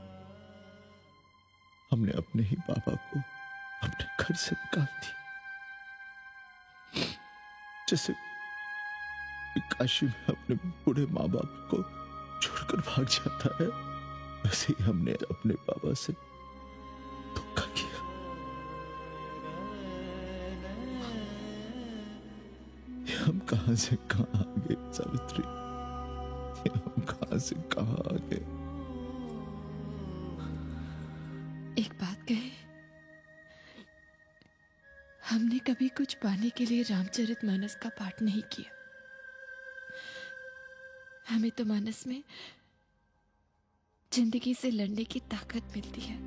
हमने अपने ही बाबा को अपने घर से निकाल दिया। जैसे काशी में अपने बूढ़े माँ बाप को छोड़कर भाग जाता है, वैसे ही हमने अपने बाबा से धोखा किया। ये हम कहां से कहां आ गए सावित्री, ये हम कहां से कहां आ गए। एक बात कहे, हमने कभी कुछ पाने के लिए रामचरितमानस का पाठ नहीं किया। हमें तो मानस में जिंदगी से लड़ने की ताकत मिलती है,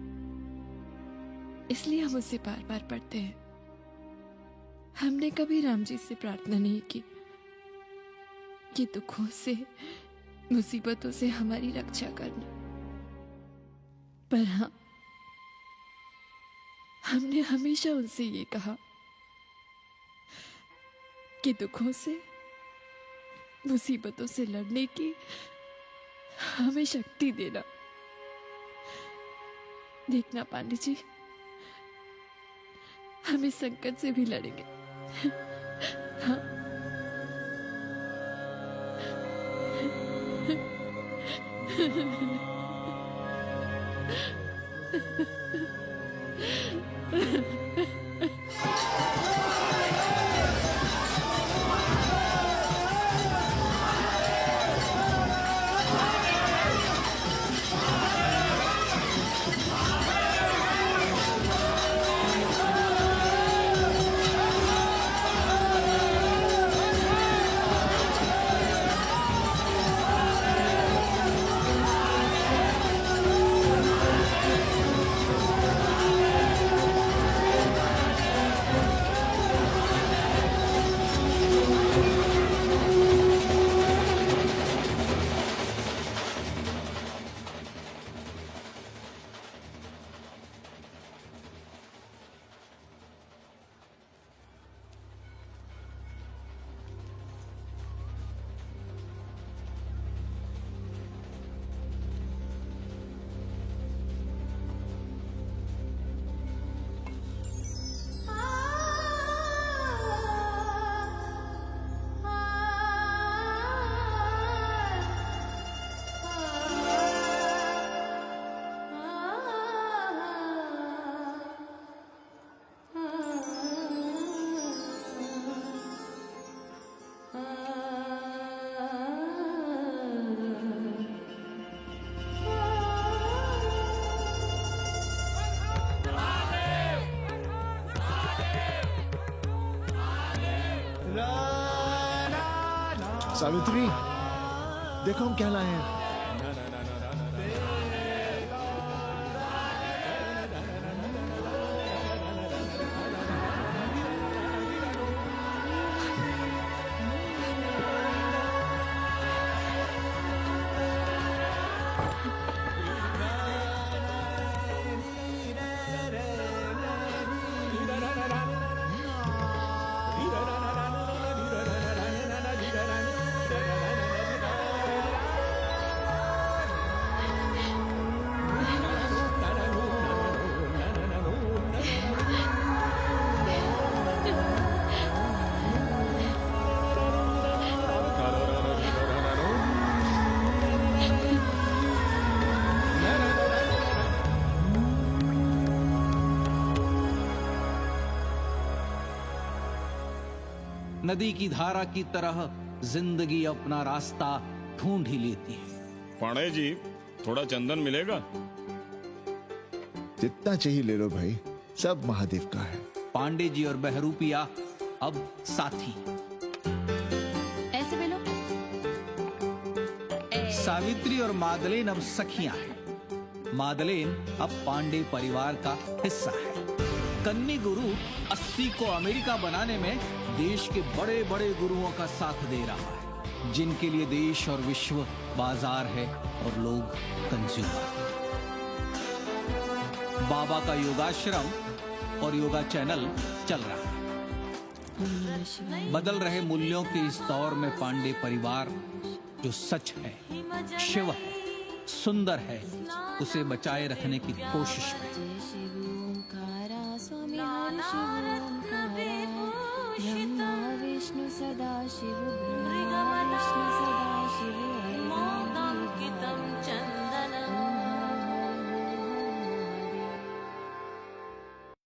इसलिए हम उसे बार बार पढ़ते हैं। हमने कभी राम जी से प्रार्थना नहीं की कि दुखों से, मुसीबतों से हमारी रक्षा करना, पर हाँ, हमने हमेशा उनसे ये कहा कि दुखों से, मुसीबतों से लड़ने की हमें शक्ति देना। देखना पांडे जी, हम इस संकट से भी लड़ेंगे। हाँ। सावित्री, देखो हम क्या लाए हैं। नदी की धारा की तरह जिंदगी अपना रास्ता ढूंढ ही लेती है। पांडे जी, थोड़ा चंदन मिलेगा? जितना चाहिए ले लो भाई, सब महादेव का है। पांडे जी और बहरूपिया अब साथी। ऐसे मिलो। सावित्री और मादलेन अब सखियां हैं। मादलेन अब पांडे परिवार का हिस्सा है। कन्नी गुरु 80 को अमेरिका बनाने में देश के बड़े बड़े गुरुओं का साथ दे रहा है, जिनके लिए देश और विश्व बाजार है और लोग कंज्यूमर। बाबा का योगाश्रम और योगा चैनल चल रहा है। बदल रहे मूल्यों के इस दौर में पांडे परिवार जो सच है, शिव है, सुंदर है, उसे बचाए रखने की कोशिश में। ब्रह्मा विष्णु सदा शिव